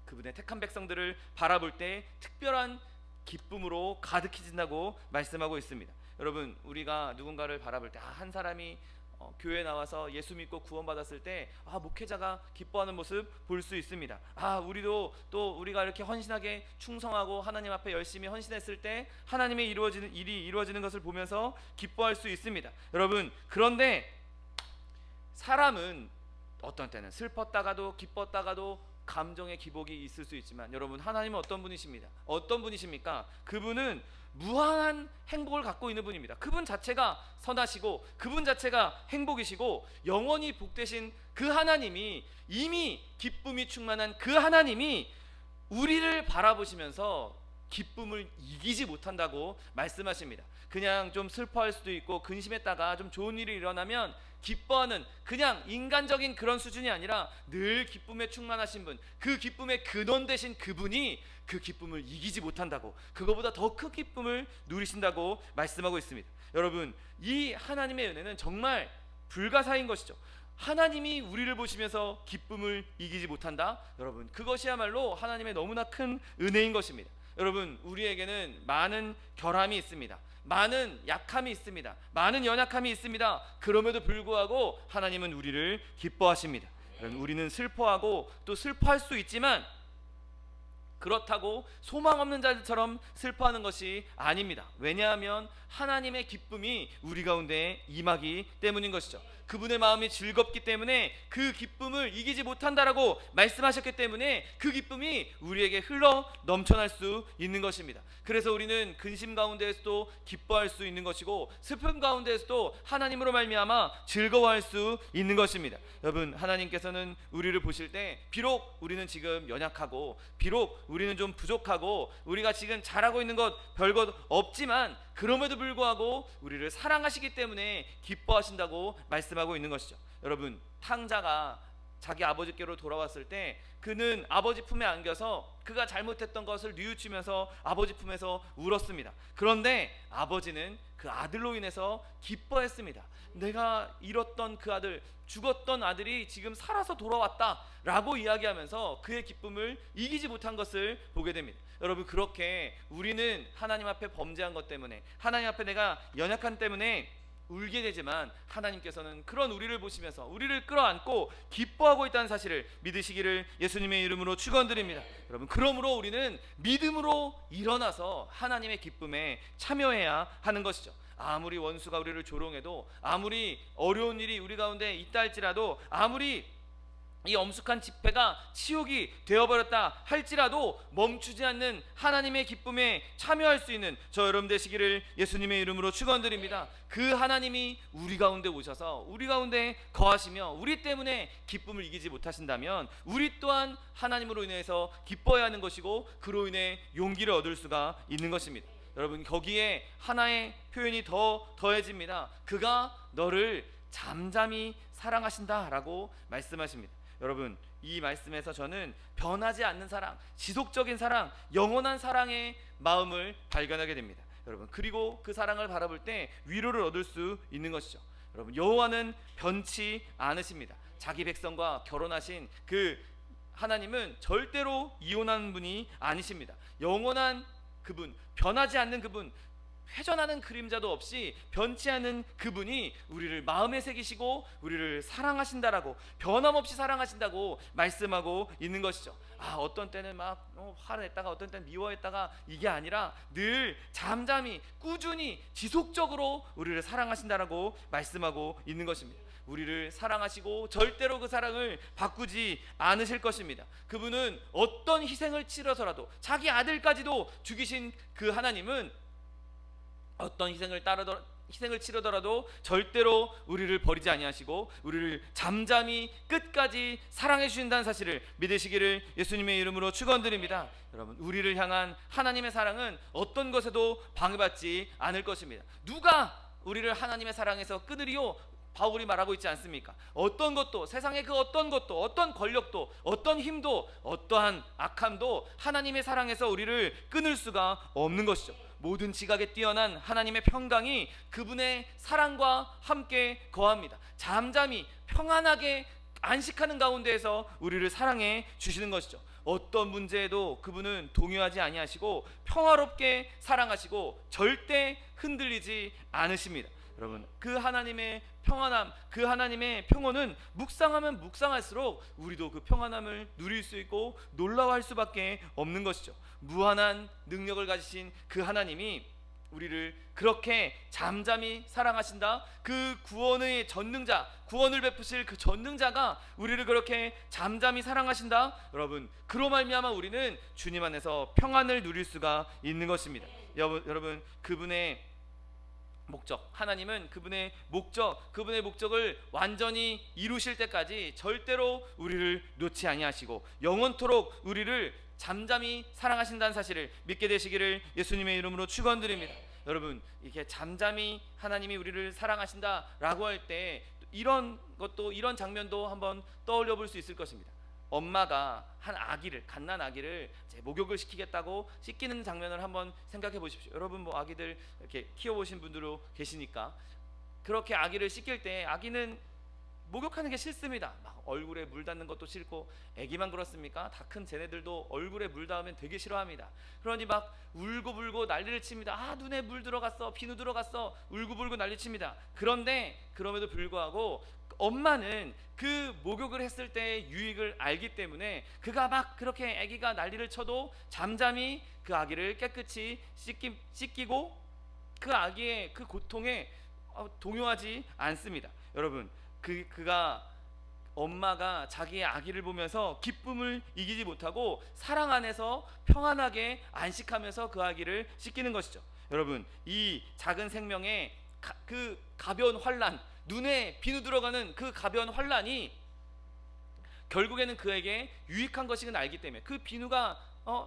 그분의 택한 백성들을 바라볼 때 특별한 기쁨으로 가득해진다고 말씀하고 있습니다. 여러분, 우리가 누군가를 바라볼 때 한 사람이 교회에 나와서 예수 믿고 구원받았을 때 목회자가 기뻐하는 모습 볼 수 있습니다. 우리도 또 우리가 이렇게 헌신하게 충성하고 하나님 앞에 열심히 헌신했을 때 하나님의 일이 이루어지는 것을 보면서 기뻐할 수 있습니다. 여러분, 그런데 사람은 어떤 때는 슬펐다가도 기뻤다가도 감정의 기복이 있을 수 있지만, 여러분, 하나님은 어떤 분이십니까? 그분은 무한한 행복을 갖고 있는 분입니다. 그분 자체가 선하시고 그분 자체가 행복이시고 영원히 복되신 그 하나님이, 이미 기쁨이 충만한 그 하나님이 우리를 바라보시면서 기쁨을 이기지 못한다고 말씀하십니다. 그냥 좀 슬퍼할 수도 있고 근심했다가 좀 좋은 일이 일어나면 기뻐하는 그냥 인간적인 그런 수준이 아니라 늘 기쁨에 충만하신 분, 그 기쁨의 근원 되신 그분이 그 기쁨을 이기지 못한다고, 그거보다 더 큰 기쁨을 누리신다고 말씀하고 있습니다. 여러분, 이 하나님의 은혜는 정말 불가사의인 것이죠. 하나님이 우리를 보시면서 기쁨을 이기지 못한다? 여러분, 그것이야말로 하나님의 너무나 큰 은혜인 것입니다. 여러분, 우리에게는 많은 결함이 있습니다. 많은 약함이 있습니다. 많은 연약함이 있습니다. 그럼에도 불구하고 하나님은 우리를 기뻐하십니다. 여러분, 우리는 슬퍼하고 또 슬퍼할 수 있지만 그렇다고 소망 없는 자들처럼 슬퍼하는 것이 아닙니다. 왜냐하면 하나님의 기쁨이 우리 가운데 임하기 때문인 것이죠. 그분의 마음이 즐겁기 때문에 그 기쁨을 이기지 못한다라고 말씀하셨기 때문에 그 기쁨이 우리에게 흘러 넘쳐날 수 있는 것입니다. 그래서 우리는 근심 가운데에서도 기뻐할 수 있는 것이고 슬픔 가운데에서도 하나님으로 말미암아 즐거워할 수 있는 것입니다. 여러분, 하나님께서는 우리를 보실 때 비록 우리는 지금 연약하고 비록 우리는 좀 부족하고 우리가 지금 잘하고 있는 것 별것 없지만 그럼에도 불구하고 우리를 사랑하시기 때문에 기뻐하신다고 말씀하고 있는 것이죠. 여러분, 탕자가 자기 아버지께로 돌아왔을 때 그는 아버지 품에 안겨서 그가 잘못했던 것을 뉘우치면서 아버지 품에서 울었습니다. 그런데 아버지는 그 아들로 인해서 기뻐했습니다. 내가 잃었던 그 아들, 죽었던 아들이 지금 살아서 돌아왔다 라고 이야기하면서 그의 기쁨을 이기지 못한 것을 보게 됩니다. 여러분, 그렇게 우리는 하나님 앞에 범죄한 것 때문에, 하나님 앞에 내가 연약한 때문에 울게 되지만 하나님께서는 그런 우리를 보시면서 우리를 끌어안고 기뻐하고 있다는 사실을 믿으시기를 예수님의 이름으로 축원드립니다. 여러분, 그러므로 우리는 믿음으로 일어나서 하나님의 기쁨에 참여해야 하는 것이죠. 아무리 원수가 우리를 조롱해도, 아무리 어려운 일이 우리 가운데 있다 할지라도, 아무리 이 엄숙한 집회가 치욕이 되어버렸다 할지라도 멈추지 않는 하나님의 기쁨에 참여할 수 있는 저 여러분 되시기를 예수님의 이름으로 축원드립니다. 그 하나님이 우리 가운데 오셔서 우리 가운데 거하시며 우리 때문에 기쁨을 이기지 못하신다면 우리 또한 하나님으로 인해서 기뻐해야 하는 것이고, 그로 인해 용기를 얻을 수가 있는 것입니다. 여러분, 거기에 하나의 표현이 더해집니다. 그가 너를 잠잠히 사랑하신다라고 말씀하십니다. 여러분, 이 말씀에서 저는 변하지 않는 사랑, 지속적인 사랑, 영원한 사랑의 마음을 발견하게 됩니다. 여러분, 그리고 그 사랑을 바라볼 때 위로를 얻을 수 있는 것이죠. 여러분, 여호와는 변치 않으십니다. 자기 백성과 결혼하신 그 하나님은 절대로 이혼하는 분이 아니십니다. 영원한 그분, 변하지 않는 그분, 회전하는 그림자도 없이 변치 않은 그분이 우리를 마음에 새기시고 우리를 사랑하신다라고, 변함없이 사랑하신다고 말씀하고 있는 것이죠. 어떤 때는 막 화를 냈다가 어떤 때는 미워했다가, 이게 아니라 늘 잠잠히 꾸준히 지속적으로 우리를 사랑하신다라고 말씀하고 있는 것입니다. 우리를 사랑하시고 절대로 그 사랑을 바꾸지 않으실 것입니다. 그분은 어떤 희생을 치러서라도, 자기 아들까지도 죽이신 그 하나님은 어떤 희생을 치르더라도 절대로 우리를 버리지 아니하시고 우리를 잠잠히 끝까지 사랑해 주신다는 사실을 믿으시기를 예수님의 이름으로 축원드립니다. 여러분, 우리를 향한 하나님의 사랑은 어떤 것에도 방해받지 않을 것입니다. 누가 우리를 하나님의 사랑에서 끊으리요? 바울이 말하고 있지 않습니까? 어떤 것도, 세상의 그 어떤 것도, 어떤 권력도, 어떤 힘도, 어떠한 악함도 하나님의 사랑에서 우리를 끊을 수가 없는 것이죠. 모든 지각에 뛰어난 하나님의 평강이 그분의 사랑과 함께 거합니다. 잠잠히 평안하게 안식하는 가운데에서 우리를 사랑해 주시는 것이죠. 어떤 문제에도 그분은 동요하지 아니하시고 평화롭게 사랑하시고 절대 흔들리지 않으십니다. 여러분, 그 하나님의 평안함, 그 하나님의 평온은 묵상하면 묵상할수록 우리도 그 평안함을 누릴 수 있고 놀라워할 수밖에 없는 것이죠. 무한한 능력을 가지신 그 하나님이 우리를 그렇게 잠잠히 사랑하신다. 그 구원의 전능자, 구원을 베푸실 그 전능자가 우리를 그렇게 잠잠히 사랑하신다. 여러분, 그로 말미암아 우리는 주님 안에서 평안을 누릴 수가 있는 것입니다. 여러분, 그분의 목적, 하나님은 그분의 목적을 완전히 이루실 때까지 절대로 우리를 놓지 아니하시고 영원토록 우리를 잠잠히 사랑하신다는 사실을 믿게 되시기를 예수님의 이름으로 축원드립니다. 여러분, 이렇게 잠잠히 하나님이 우리를 사랑하신다라고 할 때 이런 것도, 이런 장면도 한번 떠올려 볼 수 있을 것입니다. 엄마가 한 아기를, 갓난 아기를 이제 목욕을 시키겠다고 씻기는 장면을 한번 생각해 보십시오. 여러분, 뭐 아기들 이렇게 키워보신 분들도 계시니까, 그렇게 아기를 씻길 때 아기는 목욕하는 게 싫습니다. 막 얼굴에 물 닿는 것도 싫고, 아기만 그렇습니까? 다 큰 쟤네들도 얼굴에 물 닿으면 되게 싫어합니다. 그러니 막 울고불고 난리를 칩니다. 눈에 물 들어갔어, 비누 들어갔어, 울고불고 난리칩니다. 그런데 그럼에도 불구하고 엄마는 그 목욕을 했을 때의 유익을 알기 때문에 그가 막 그렇게 아기가 난리를 쳐도 잠잠히 그 아기를 깨끗이 씻기고 그 아기의 그 고통에 동요하지 않습니다. 여러분, 엄마가 자기의 아기를 보면서 기쁨을 이기지 못하고 사랑 안에서 평안하게 안식하면서 그 아기를 씻기는 것이죠. 여러분, 이 작은 생명의 그 가벼운 환난, 눈에 비누 들어가는 그 가벼운 환난이 결국에는 그에게 유익한 것이긴 알기 때문에, 그 비누가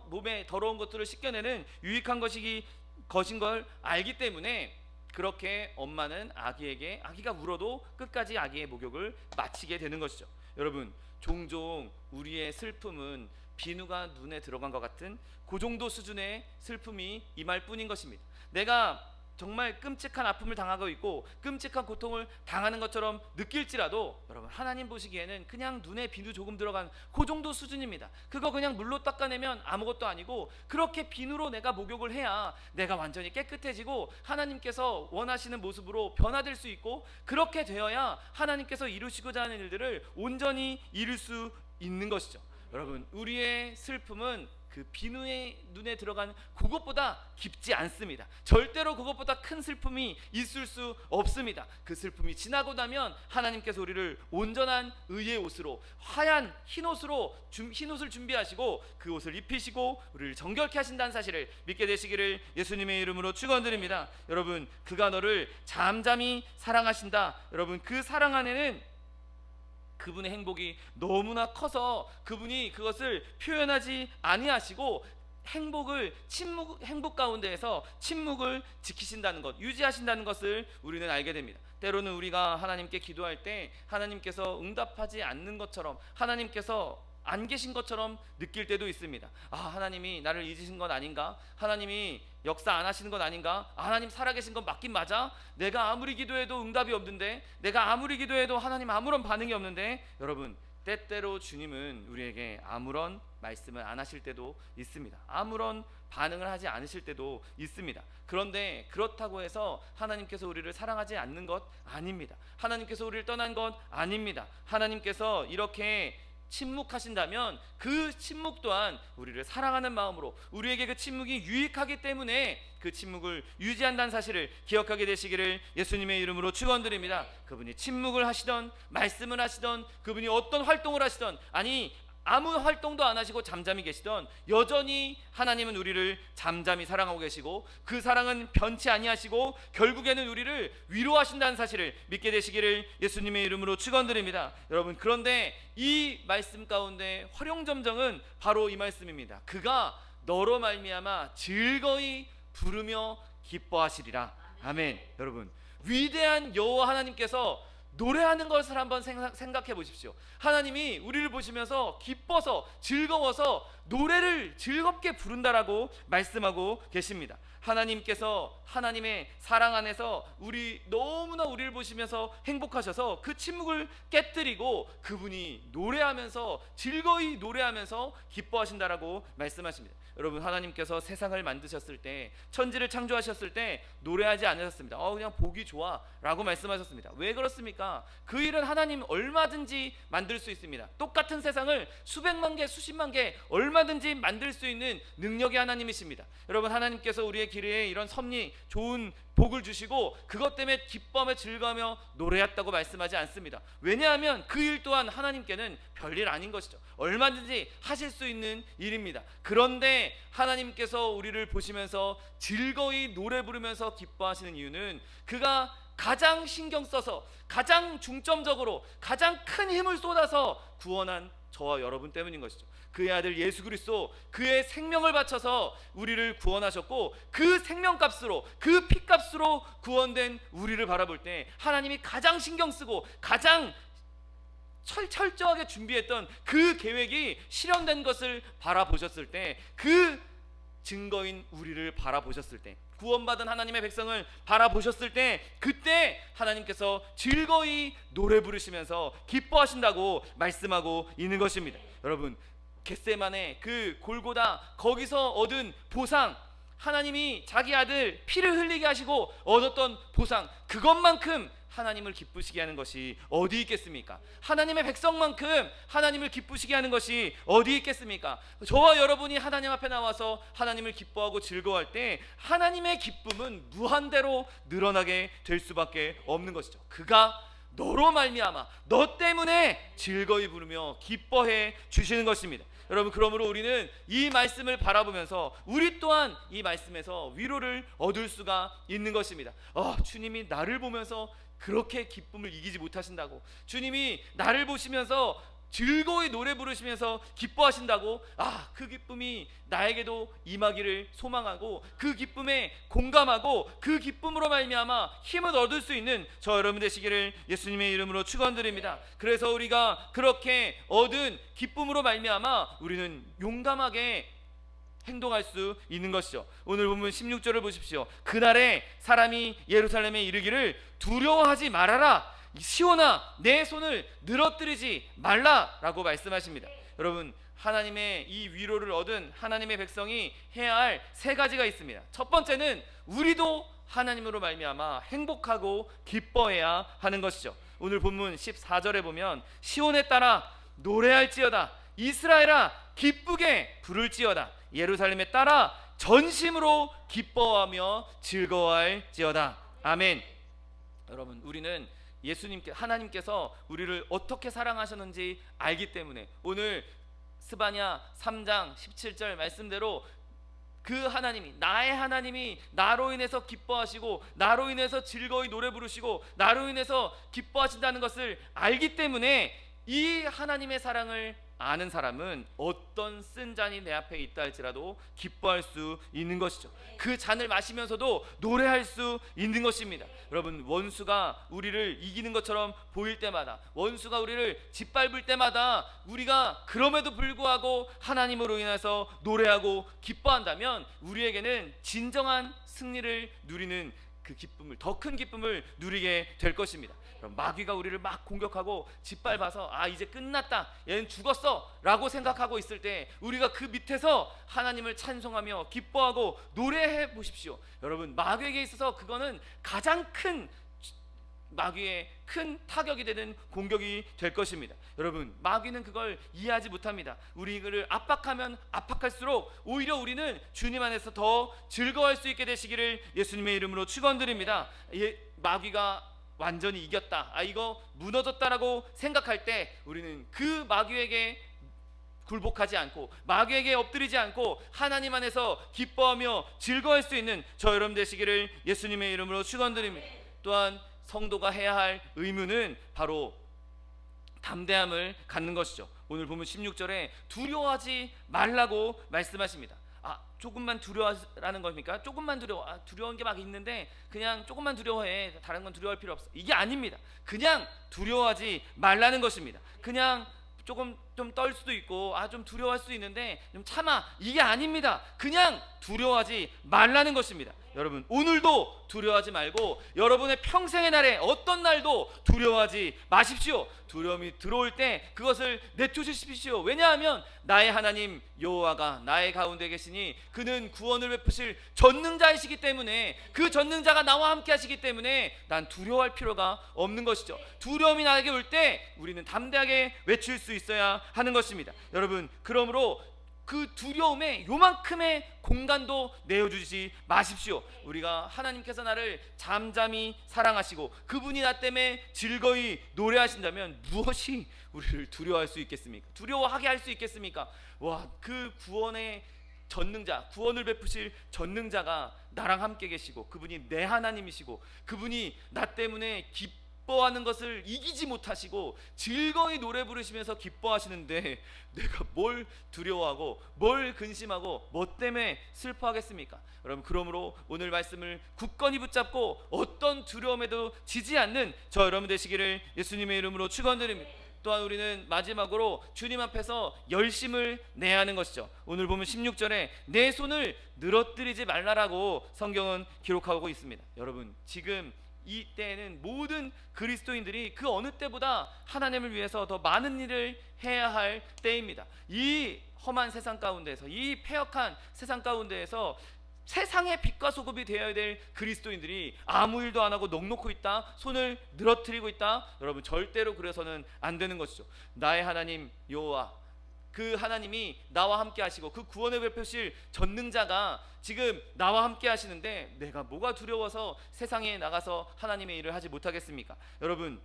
몸에 더러운 것들을 씻겨내는 유익한 것인 걸 알기 때문에 그렇게 엄마는 아기가 울어도 끝까지 아기의 목욕을 마치게 되는 것이죠. 여러분, 종종 우리의 슬픔은 비누가 눈에 들어간 것 같은 그 정도 수준의 슬픔이 임할 뿐인 것입니다. 내가 정말 끔찍한 아픔을 당하고 있고 끔찍한 고통을 당하는 것처럼 느낄지라도 여러분, 하나님 보시기에는 그냥 눈에 비누 조금 들어간 그 정도 수준입니다. 그거 그냥 물로 닦아내면 아무것도 아니고, 그렇게 비누로 내가 목욕을 해야 내가 완전히 깨끗해지고 하나님께서 원하시는 모습으로 변화될 수 있고, 그렇게 되어야 하나님께서 이루시고자 하는 일들을 온전히 이룰 수 있는 것이죠. 여러분, 우리의 슬픔은 그 비누의 눈에 들어간 그것보다 깊지 않습니다. 절대로 그것보다 큰 슬픔이 있을 수 없습니다. 그 슬픔이 지나고 나면 하나님께서 우리를 온전한 의의 옷으로, 하얀 흰옷을 준비하시고 그 옷을 입히시고 우리를 정결케 하신다는 사실을 믿게 되시기를 예수님의 이름으로 축원드립니다. 여러분, 그가 너를 잠잠히 사랑하신다. 여러분, 그 사랑 안에는 그분의 행복이 너무나 커서 그분이 그것을 표현하지 아니하시고 행복 가운데에서 침묵을 지키신다는 것, 유지하신다는 것을 우리는 알게 됩니다. 때로는 우리가 하나님께 기도할 때 하나님께서 응답하지 않는 것처럼, 하나님께서 안 계신 것처럼 느낄 때도 있습니다. 아, 하나님이 나를 잊으신 건 아닌가? 하나님이 역사 안 하시는 건 아닌가? 하나님 살아계신 건 맞긴 맞아? 내가 아무리 기도해도 응답이 없는데, 내가 아무리 기도해도 하나님 아무런 반응이 없는데, 여러분, 때때로 주님은 우리에게 아무런 말씀을 안 하실 때도 있습니다. 아무런 반응을 하지 않으실 때도 있습니다. 그런데 그렇다고 해서 하나님께서 우리를 사랑하지 않는 것 아닙니다. 하나님께서 우리를 떠난 것 아닙니다. 하나님께서 이렇게 침묵하신다면 그 침묵 또한 우리를 사랑하는 마음으로, 우리에게 그 침묵이 유익하기 때문에 그 침묵을 유지한다는 사실을 기억하게 되시기를 예수님의 이름으로 축원드립니다. 그분이 침묵을 하시던 말씀을 하시던, 그분이 어떤 활동을 하시던, 아니 아무 활동도 안 하시고 잠잠히 계시던, 여전히 하나님은 우리를 잠잠히 사랑하고 계시고 그 사랑은 변치 아니하시고 결국에는 우리를 위로하신다는 사실을 믿게 되시기를 예수님의 이름으로 축원드립니다. 여러분, 그런데 이 말씀 가운데 활용점정은 바로 이 말씀입니다. 그가 너로 말미암아 즐거이 부르며 기뻐하시리라. 아멘. 여러분, 위대한 여호와 하나님께서 노래하는 것을 한번 생각해 보십시오. 하나님이 우리를 보시면서 기뻐서, 즐거워서 노래를 즐겁게 부른다라고 말씀하고 계십니다. 하나님께서 하나님의 사랑 안에서 너무나 우리를 보시면서 행복하셔서 그 침묵을 깨뜨리고 그분이 노래하면서, 즐거이 노래하면서 기뻐하신다라고 말씀하십니다. 여러분, 하나님께서 세상을 만드셨을 때, 천지를 창조하셨을 때 노래하지 않으셨습니다. 그냥 보기 좋아 라고 말씀하셨습니다. 왜 그렇습니까? 그 일은 하나님 얼마든지 만들 수 있습니다. 똑같은 세상을 수백만 개, 수십만 개 얼마든지 만들 수 있는 능력의 하나님이십니다. 여러분, 하나님께서 우리의 길에 이런 섭리, 좋은 복을 주시고 그것 때문에 기뻐하며 즐거워하며 노래했다고 말씀하지 않습니다. 왜냐하면 그 일 또한 하나님께는 별일 아닌 것이죠. 얼마든지 하실 수 있는 일입니다. 그런데 하나님께서 우리를 보시면서 즐거이 노래 부르면서 기뻐하시는 이유는 그가 가장 신경 써서, 가장 중점적으로, 가장 큰 힘을 쏟아서 구원한 저와 여러분 때문인 것이죠. 그의 아들 예수 그리스도, 그의 생명을 바쳐서 우리를 구원하셨고 그 생명값으로, 그 피값으로 구원된 우리를 바라볼 때 하나님이 가장 신경 쓰고 가장 철저하게 준비했던 그 계획이 실현된 것을 바라보셨을 때, 그 증거인 우리를 바라보셨을 때, 구원받은 하나님의 백성을 바라보셨을 때, 그때 하나님께서 즐거이 노래 부르시면서 기뻐하신다고 말씀하고 있는 것입니다. 여러분, 겟세마네 그 골고다, 거기서 얻은 보상, 하나님이 자기 아들 피를 흘리게 하시고 얻었던 보상, 그것만큼 하나님을 기쁘시게 하는 것이 어디 있겠습니까? 하나님의 백성만큼 하나님을 기쁘시게 하는 것이 어디 있겠습니까? 저와 여러분이 하나님 앞에 나와서 하나님을 기뻐하고 즐거워할 때 하나님의 기쁨은 무한대로 늘어나게 될 수밖에 없는 것이죠. 그가 너로 말미암아, 너 때문에 즐거이 부르며 기뻐해 주시는 것입니다. 여러분, 그러므로 우리는 이 말씀을 바라보면서 우리 또한 이 말씀에서 위로를 얻을 수가 있는 것입니다. 주님이 나를 보면서 그렇게 기쁨을 이기지 못하신다고, 주님이 나를 보시면서 즐거이 노래 부르시면서 기뻐하신다고, 그 기쁨이 나에게도 임하기를 소망하고 그 기쁨에 공감하고 그 기쁨으로 말미암아 힘을 얻을 수 있는 저 여러분 되시기를 예수님의 이름으로 축원드립니다. 그래서 우리가 그렇게 얻은 기쁨으로 말미암아 우리는 용감하게 행동할 수 있는 것이죠. 오늘 본문 16절을 보십시오. 그날에 사람이 예루살렘에 이르기를 두려워하지 말아라. 시온아 내 손을 늘어뜨리지 말라라고 말씀하십니다. 여러분, 하나님의 이 위로를 얻은 하나님의 백성이 해야 할 세 가지가 있습니다. 첫 번째는 우리도 하나님으로 말미암아 행복하고 기뻐해야 하는 것이죠. 오늘 본문 14절에 보면 시온에 따라 노래할지어다, 이스라엘아 기쁘게 부를지어다, 예루살렘에 따라 전심으로 기뻐하며 즐거워할지어다. 아멘. 여러분, 우리는 하나님께서 우리를 어떻게 사랑하셨는지 알기 때문에 오늘 스바냐 3장 17절 말씀대로 그 하나님이, 나의 하나님이 나로 인해서 기뻐하시고 나로 인해서 즐거이 노래 부르시고 나로 인해서 기뻐하신다는 것을 알기 때문에 이 하나님의 사랑을 아는 사람은 어떤 쓴 잔이 내 앞에 있다 할지라도 기뻐할 수 있는 것이죠. 그 잔을 마시면서도 노래할 수 있는 것입니다. 여러분, 원수가 우리를 이기는 것처럼 보일 때마다, 원수가 우리를 짓밟을 때마다 우리가 그럼에도 불구하고 하나님으로 인해서 노래하고 기뻐한다면 우리에게는 진정한 승리를 누리는 그 기쁨을, 더 큰 기쁨을 누리게 될 것입니다. 마귀가 우리를 막 공격하고 짓밟아서 이제 끝났다, 얘는 죽었어 라고 생각하고 있을 때 우리가 그 밑에서 하나님을 찬송하며 기뻐하고 노래해 보십시오. 여러분, 마귀에게 있어서 그거는 가장 큰, 마귀의 큰 타격이 되는 공격이 될 것입니다. 여러분, 마귀는 그걸 이해하지 못합니다. 우리를 압박하면 압박할수록 오히려 우리는 주님 안에서 더 즐거워할 수 있게 되시기를 예수님의 이름으로 축원드립니다. 마귀가 완전히 이겼다, 이거 무너졌다라고 생각할 때 우리는 그 마귀에게 굴복하지 않고 마귀에게 엎드리지 않고 하나님 안에서 기뻐하며 즐거워할 수 있는 저 여러분 되시기를 예수님의 이름으로 축원드립니다. 또한 성도가 해야 할 의무는 바로 담대함을 갖는 것이죠. 오늘 보면 16절에 두려워하지 말라고 말씀하십니다. 조금만 두려워라는 겁니까? 조금만 두려운 게 막 있는데 그냥 조금만 두려워해, 다른 건 두려워할 필요 없어, 이게 아닙니다. 그냥 두려워하지 말라는 것입니다. 그냥 조금 좀 떨 수도 있고 좀 두려워할 수도 있는데 좀 참아, 이게 아닙니다. 그냥 두려워하지 말라는 것입니다. 여러분, 오늘도 두려워하지 말고 여러분의 평생의 날에 어떤 날도 두려워하지 마십시오. 두려움이 들어올 때 그것을 내쫓으십시오. 왜냐하면 나의 하나님 여호와가 나의 가운데 계시니 그는 구원을 베푸실 전능자이시기 때문에, 그 전능자가 나와 함께 하시기 때문에 난 두려워할 필요가 없는 것이죠. 두려움이 나에게 올 때 우리는 담대하게 외칠 수 있어야 하는 것입니다. 여러분, 그러므로 그 두려움에 요만큼의 공간도 내어주지 마십시오. 우리가 하나님께서 나를 잠잠히 사랑하시고 그분이 나 때문에 즐거이 노래하신다면 무엇이 우리를 두려워할 수 있겠습니까? 두려워하게 할 수 있겠습니까? 그 구원의 전능자, 구원을 베푸실 전능자가 나랑 함께 계시고 그분이 내 하나님이시고 그분이 나 때문에 기뻐하는 것을 이기지 못하시고 즐거이 노래 부르시면서 기뻐하시는데 내가 뭘 두려워하고 뭘 근심하고 뭐 때문에 슬퍼하겠습니까? 여러분, 그러므로 오늘 말씀을 굳건히 붙잡고 어떤 두려움에도 지지 않는 저 여러분 되시기를 예수님의 이름으로 축원드립니다. 또한 우리는 마지막으로 주님 앞에서 열심을 내야 하는 것이죠. 오늘 보면 16절에 내 손을 늘어뜨리지 말라라고 성경은 기록하고 있습니다. 여러분, 지금 이 때에는 모든 그리스도인들이 그 어느 때보다 하나님을 위해서 더 많은 일을 해야 할 때입니다. 이 험한 세상 가운데에서, 이 패역한 세상 가운데에서 세상의 빛과 소금이 되어야 될 그리스도인들이 아무 일도 안 하고 넋놓고 있다, 손을 늘어뜨리고 있다, 여러분 절대로 그래서는 안 되는 것이죠. 나의 하나님 여호와, 그 하나님이 나와 함께 하시고 그 구원을 베푸실 전능자가 지금 나와 함께 하시는데 내가 뭐가 두려워서 세상에 나가서 하나님의 일을 하지 못하겠습니까? 여러분,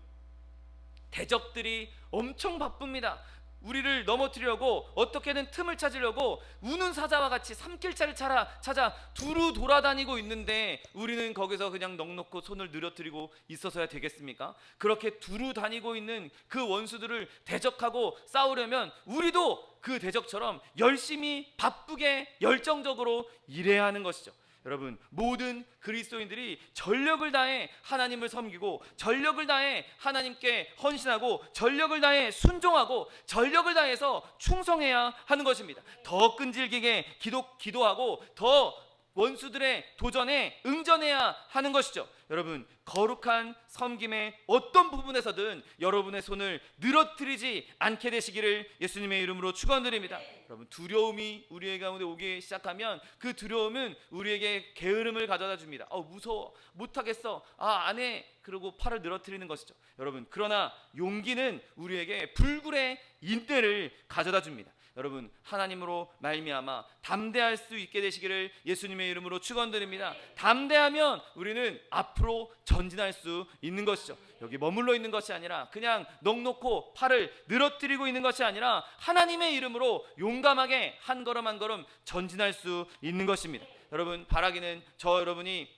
대적들이 엄청 바쁩니다. 우리를 넘어뜨리려고 어떻게든 틈을 찾으려고 우는 사자와 같이 산길자를 찾아 두루 돌아다니고 있는데 우리는 거기서 그냥 넋놓고 손을 늘어뜨리고 있어서야 되겠습니까? 그렇게 두루 다니고 있는 그 원수들을 대적하고 싸우려면 우리도 그 대적처럼 열심히 바쁘게 열정적으로 일해야 하는 것이죠. 여러분, 모든 그리스도인들이 전력을 다해 하나님을 섬기고 전력을 다해 하나님께 헌신하고 전력을 다해 순종하고 전력을 다해서 충성해야 하는 것입니다. 더 끈질기게 기도하고 더 원수들의 도전에 응전해야 하는 것이죠. 여러분, 거룩한 섬김의 어떤 부분에서든 여러분의 손을 늘어뜨리지 않게 되시기를 예수님의 이름으로 축원드립니다. 여러분, 두려움이 우리의 가운데 오기 시작하면 그 두려움은 우리에게 게으름을 가져다 줍니다. 무서워, 못하겠어, 안 해, 그리고 팔을 늘어뜨리는 것이죠. 여러분, 그러나 용기는 우리에게 불굴의 인내를 가져다 줍니다. 여러분, 하나님으로 말미암아 담대할 수 있게 되시기를 예수님의 이름으로 축원드립니다. 담대하면 우리는 앞으로 전진할 수 있는 것이죠. 여기 머물러 있는 것이 아니라 그냥 넋놓고 팔을 늘어뜨리고 있는 것이 아니라 하나님의 이름으로 용감하게 한 걸음 한 걸음 전진할 수 있는 것입니다. 여러분, 바라기는 저 여러분이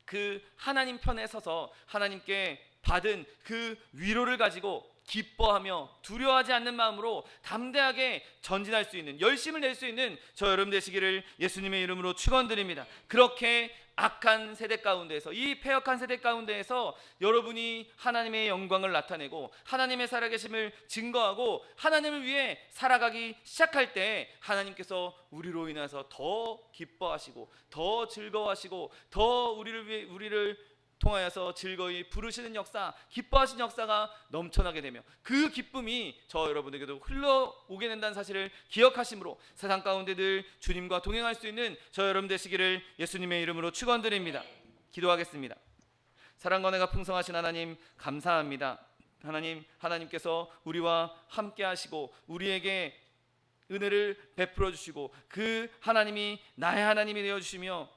그 하나님 편에 서서 하나님께 받은 그 위로를 가지고 기뻐하며 두려워하지 않는 마음으로 담대하게 전진할 수 있는, 열심을 낼 수 있는 저 여러분 되시기를 예수님의 이름으로 축원드립니다. 그렇게 악한 세대 가운데에서, 이 패역한 세대 가운데에서 여러분이 하나님의 영광을 나타내고 하나님의 살아계심을 증거하고 하나님을 위해 살아가기 시작할 때 하나님께서 우리로 인해서 더 기뻐하시고 더 즐거워하시고 더 우리를 통하여서 즐거이 부르시는 역사, 기뻐하시는 역사가 넘쳐나게 되며 그 기쁨이 저 여러분에게도 흘러오게 된다는 사실을 기억하심으로 세상 가운데 늘 주님과 동행할 수 있는 저 여러분 되시기를 예수님의 이름으로 축원드립니다. 기도하겠습니다. 사랑과 은혜가 풍성하신 하나님, 감사합니다. 하나님께서 우리와 함께 하시고 우리에게 은혜를 베풀어 주시고 그 하나님이 나의 하나님이 되어 주시며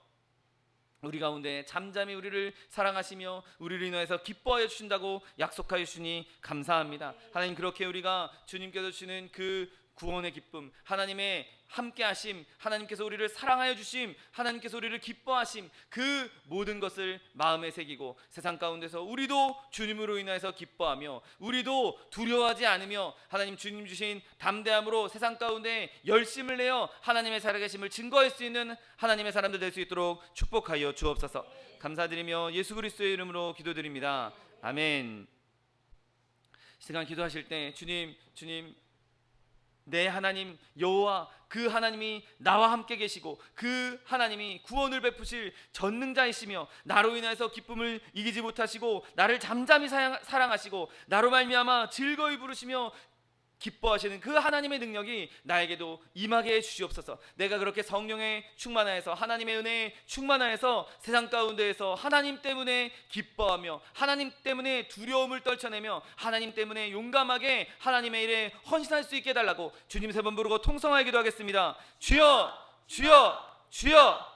우리 가운데 잠잠히 우리를 사랑하시며 우리를 인하여서 기뻐하여 주신다고 약속하여 주시니 감사합니다. 하나님, 그렇게 우리가 주님께서 주시는 그 구원의 기쁨, 하나님의 함께하심, 하나님께서 우리를 사랑하여 주심, 하나님께서 우리를 기뻐하심, 그 모든 것을 마음에 새기고 세상 가운데서 우리도 주님으로 인하여서 기뻐하며 우리도 두려워하지 않으며 하나님 주님 주신 담대함으로 세상 가운데 열심을 내어 하나님의 살아계심을 증거할 수 있는 하나님의 사람들 될 수 있도록 축복하여 주옵소서. 감사드리며 예수 그리스도의 이름으로 기도드립니다. 아멘. 이 시간 기도하실 때 주님 내 하나님 여호와, 그 하나님이 나와 함께 계시고 그 하나님이 구원을 베푸실 전능자이시며 나로 인해서 기쁨을 이기지 못하시고 나를 잠잠히 사랑하시고 나로 말미암아 즐거이 부르시며 기뻐하시는 그 하나님의 능력이 나에게도 임하게 해 주시옵소서. 내가 그렇게 성령에 충만하여서 하나님의 은혜에 충만하여서 세상 가운데에서 하나님 때문에 기뻐하며 하나님 때문에 두려움을 떨쳐내며 하나님 때문에 용감하게 하나님의 일에 헌신할 수 있게 해달라고 주님 세 번 부르고 통성하여 기도하겠습니다. 주여, 주여, 주여.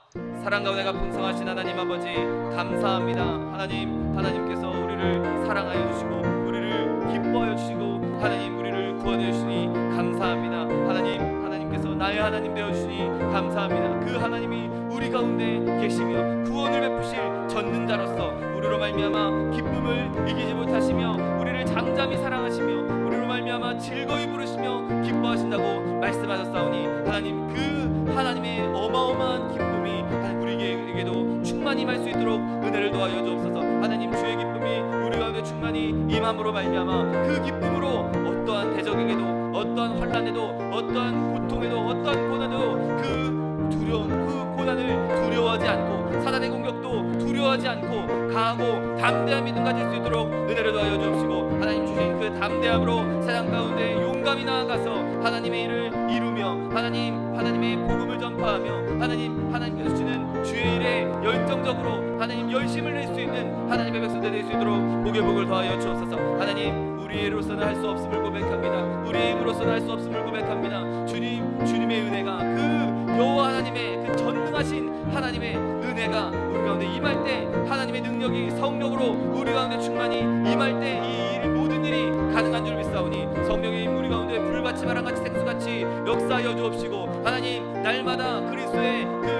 사랑과 은혜가 풍성하신 하나님 아버지, 감사합니다. 하나님께서 우리를 사랑하여 주시고 우리를 기뻐하여 주시고 하나님 우리를 구원해 주시니 감사합니다. 하나님께서 나의 하나님 되어 주시니 감사합니다. 그 하나님이 우리 가운데 계시며 구원을 베푸실 전능자로서 우리로 말미암아 기쁨을 이기지 못하시며 우리를 잠잠히 사랑하시며 우리로 말미암아 즐거이 부르시며 기뻐하신다고 말씀하셨사오니 하나님, 그 하나님의 어마어마한 기쁨이 하나님 우리에게도 충만히 임할 수 있도록 은혜를 도와여 주옵소서. 하나님, 주의 기쁨이 우리 가운데 충만히 임함으로 말미암아 그 기쁨으로 어떠한 대적에게도 어떠한 환난에도 어떠한 고통에도 어떠한 고난에도 그 두려움, 그 고난을 두려워하지 않고 사단의 공격도 두려워하지 않고 강하고 담대한 믿음 가질 수 있도록 은혜를 도와여 주옵시고 하나님 주신 그 담대함으로 세상 가운데 용감히 나아가서 하나님의 일을 이루며 하나님의 복음을 전파하며 하나님께서 주시는 주의 일에 열정적으로 하나님 열심을 낼 수 있는 하나님의 백성들 될 수 있도록 복의 복을 더하여 주옵소서. 하나님, 우리의 일로서는 할 수 없음을 고백합니다. 우리의 힘으로서는 할 수 없음을 고백합니다. 주님의 은혜가, 그 여호와 하나님의 그 전능하신 하나님의 은혜가 우리 가운데 임할 때 하나님의 능력이 성령으로 우리 가운데 충만히 임할 때 이 모든 일이 가능한 줄 믿사오니 성령의 힘 우리 가운데 불같이 바람같이 생수같이 역사하여 주옵시고 하나님, 날마다 그리스도의 그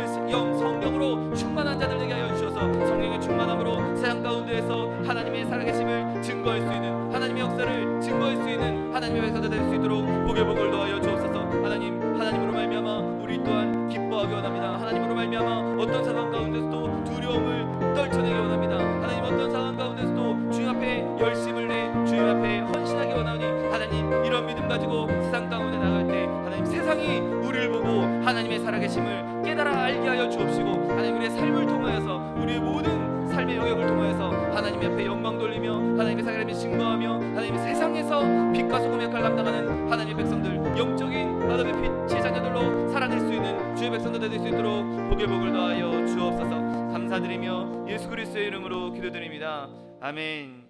성령으로 충만한 자들 되게 하여 주셔서 성령의 충만함으로 세상 가운데에서 하나님의 살아계심을 증거할 수 있는, 하나님의 역사를 증거할 수 있는 하나님의 백성들 될 수 있도록 복의 복을 더하여 주옵소서. 하나님으로 말미암아 우리 또한 기뻐하기 원합니다. 하나님으로 말미암아 어떤 어떤 상황 가운데서도 주님 앞에 열심을 내 주님 앞에 헌신하기 원하오니 하나님 이런 믿음 가지고 세상 가운데 나갈 때 하나님 세상이 우리를 보고 하나님의 살아계심을 깨달아 알게 하여 주옵시고 하나님 우리의 삶을 통하여서 우리의 모든 삶의 영역을 통하여서 하나님 앞에 영광 돌리며 하나님의 살아계심을 증거하며 하나님의 세상에서 빛과 소금 역할을 감당하는 하나님의 백성들 영적인 아담의 빛의 자녀들로 살아낼 수 있는 주의 백성들 될 수 있도록 복의 복을 더하여 주옵소서. 감사드리며 예수 그리스도의 이름으로 기도드립니다. 아멘.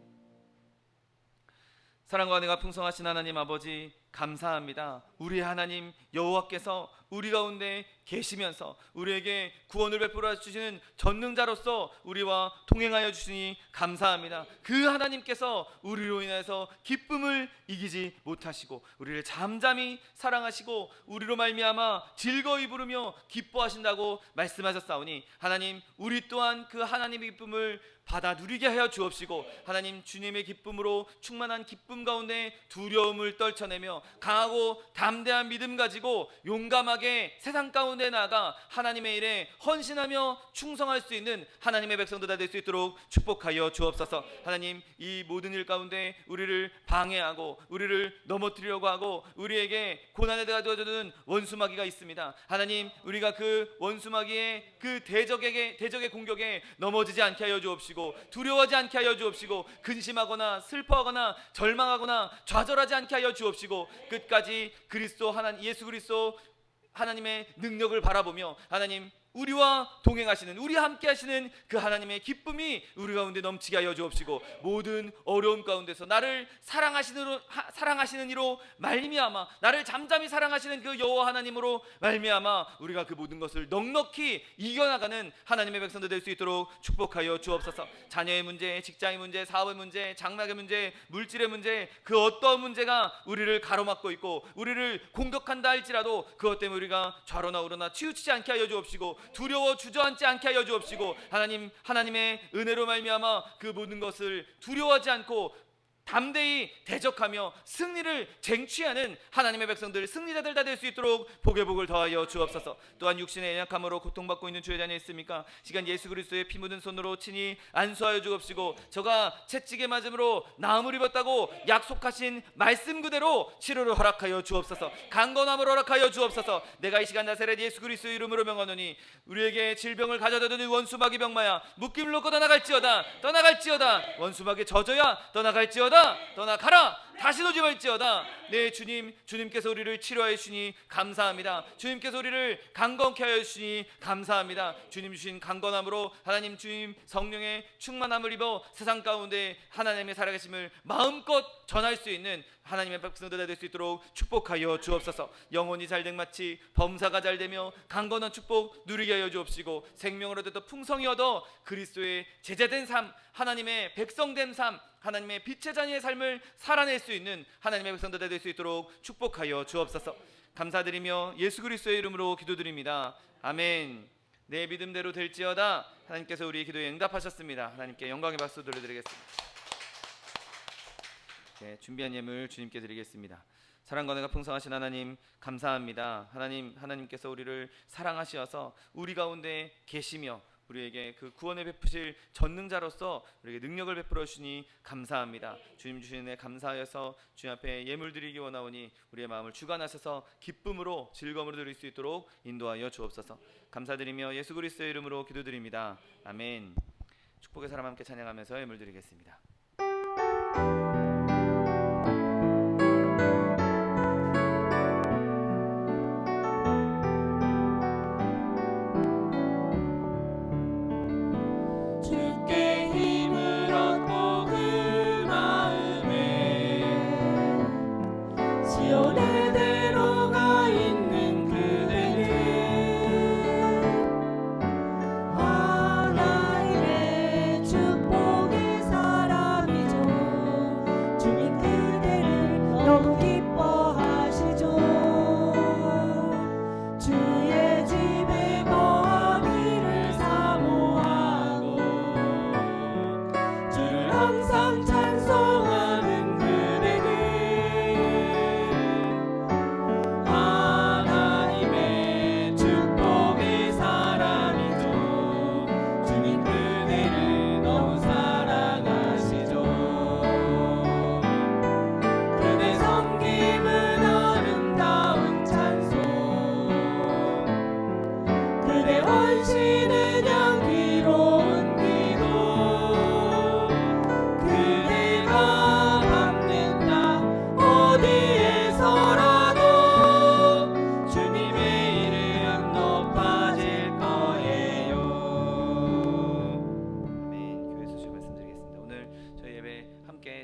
사랑과 은혜가 풍성하신 하나님 아버지 감사합니다. 우리의 하나님 여호와께서 우리 가운데 계시면서 우리에게 구원을 베풀어 주시는 전능자로서 우리와 동행하여 주시니 감사합니다. 그 하나님께서 우리로 인해서 기쁨을 이기지 못하시고 우리를 잠잠히 사랑하시고 우리로 말미암아 즐거이 부르며 기뻐하신다고 말씀하셨사오니 하나님 우리 또한 그 하나님의 기쁨을 받아 누리게 하여 주옵시고 하나님 주님의 기쁨으로 충만한 기쁨 가운데 두려움을 떨쳐내며 강하고 담대한 믿음 가지고 용감하게 세상 가운데 나아가 하나님의 일에 헌신하며 충성할 수 있는 하나님의 백성들 다 될 수 있도록 축복하여 주옵소서. 하나님 이 모든 일 가운데 우리를 방해하고 우리를 넘어뜨리려고 하고 우리에게 고난에 가져주는 원수마귀가 있습니다. 하나님 우리가 그 원수마귀의 그 대적의 공격에 넘어지지 않게 하여 주옵시고 두려워하지 않게 하여 주옵시고 근심하거나 슬퍼하거나 절망하거나 좌절하지 않게 하여 주옵시고 끝까지 그리스도 하나님 예수 그리스도 하나님의 능력을 바라보며 하나님 우리와 동행하시는 우리 함께 하시는 그 하나님의 기쁨이 우리 가운데 넘치게 하여 주옵시고 모든 어려움 가운데서 나를 사랑하시는 이로 말미암아 나를 잠잠히 사랑하시는 그 여호와 하나님으로 말미암아 우리가 그 모든 것을 넉넉히 이겨나가는 하나님의 백성들 될 수 있도록 축복하여 주옵소서. 자녀의 문제, 직장의 문제, 사업의 문제, 장막의 문제, 물질의 문제 그 어떠한 문제가 우리를 가로막고 있고 우리를 공격한다 할지라도 그것 때문에 우리가 좌로나 우로나 치우치지 않게 하여 주옵시고 두려워 주저앉지 않게 하여 주옵시고 하나님의 은혜로 말미암아 그 모든 것을 두려워하지 않고 담대히 대적하며 승리를 쟁취하는 하나님의 백성들 승리자들 다 될 수 있도록 복의 복을 더하여 주옵소서. 또한 육신의 연약함으로 고통받고 있는 주의 자녀 있습니까? 시간 예수 그리스도의 피 묻은 손으로 친히 안수하여 주옵시고 저가 채찍에 맞음으로 나음을 입었다고 약속하신 말씀 그대로 치료를 허락하여 주옵소서. 강건함을 허락하여 주옵소서. 내가 이 시간 나사렛 예수 그리스도의 이름으로 명하노니 우리에게 질병을 가져다 주는 원수마귀 병마야 묶임을 놓고 떠나갈지어다 원수마귀 젖어야 떠나갈지어다 떠나가라 다시 오지 말지어다. 네 주님께서 우리를 치료하여 주시니 감사합니다. 주님께서 우리를 강건케 하여 주시니 감사합니다. 주님 주신 강건함으로 하나님 주님 성령의 충만함을 입어 세상 가운데 하나님의 살아계심을 마음껏 전할 수 있는 하나님의 백성들 될 수 있도록 축복하여 주옵소서. 영혼이 잘된 마치 범사가 잘되며 강건한 축복 누리게 하여 주옵시고 생명을 얻어 풍성히 얻어 그리스도의 제자된 삶 하나님의 백성된 삶 하나님의 빛의 자녀의 삶을 살아낼 수 있는 하나님의 백성들 될 수 있도록 축복하여 주옵소서. 감사드리며 예수 그리스도의 이름으로 기도드립니다. 아멘. 내 믿음대로 될지어다. 하나님께서 우리의 기도에 응답하셨습니다. 하나님께 영광의 박수 돌려드리겠습니다. 네, 준비한 예물 주님께 드리겠습니다. 사랑과 은혜가 풍성하신 하나님 감사합니다. 하나님께서 우리를 사랑하시어서 우리 가운데 계시며 우리에게 그 구원을 베푸실 전능자로서 우리에게 능력을 베풀어 주시니 감사합니다. 주님 주신 은혜 감사하여서 주님 앞에 예물 드리기 원하오니 우리의 마음을 주관하셔서 기쁨으로 즐거움으로 드릴 수 있도록 인도하여 주옵소서. 감사드리며 예수 그리스도의 이름으로 기도드립니다. 아멘. 축복의 사람 함께 찬양하면서 예물 드리겠습니다. 시온에 들어가 있는 그대는 하나님의 축복의 사람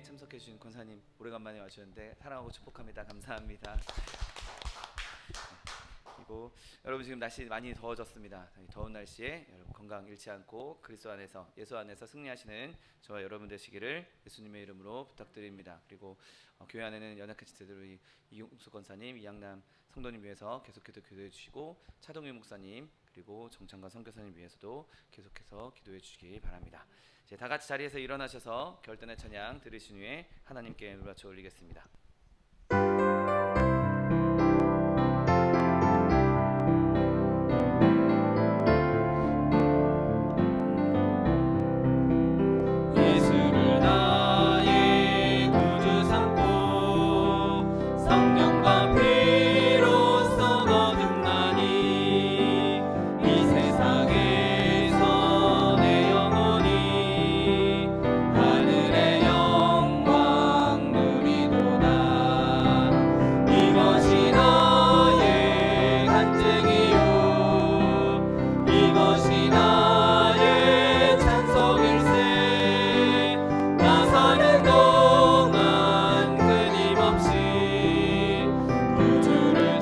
예배에 참석해 주신 권사님 오래간만에 와주셨는데 사랑하고 축복합니다. 감사합니다. 그리고 여러분 지금 날씨 많이 더워졌습니다. 이 더운 날씨에 여러분 건강 잃지 않고 그리스도 안에서 예수 안에서 승리하시는 저와 여러분 되시기를 예수님의 이름으로 부탁드립니다. 그리고 교회 안에는 연약한 지체들 이용수 권사님, 이양남 성도님 위해서 계속해서 기도해 주시고 차동일 목사님 그리고 정창관 선교사님 위해서도 계속해서 기도해 주시기 바랍니다. 이제 다 같이 자리에서 일어나셔서 결단의 찬양 들으신 후에 하나님께 눈맞춰 올리겠습니다. 예수를 나의 구주 삼고 성령과 피로써 거듭나니 이 세상에서 내 영혼이 하늘의 영광 누리도다. 이것이 나의 간증이요 이것이 나의 찬송일세. 나 사는 동안 끊임없이 구주를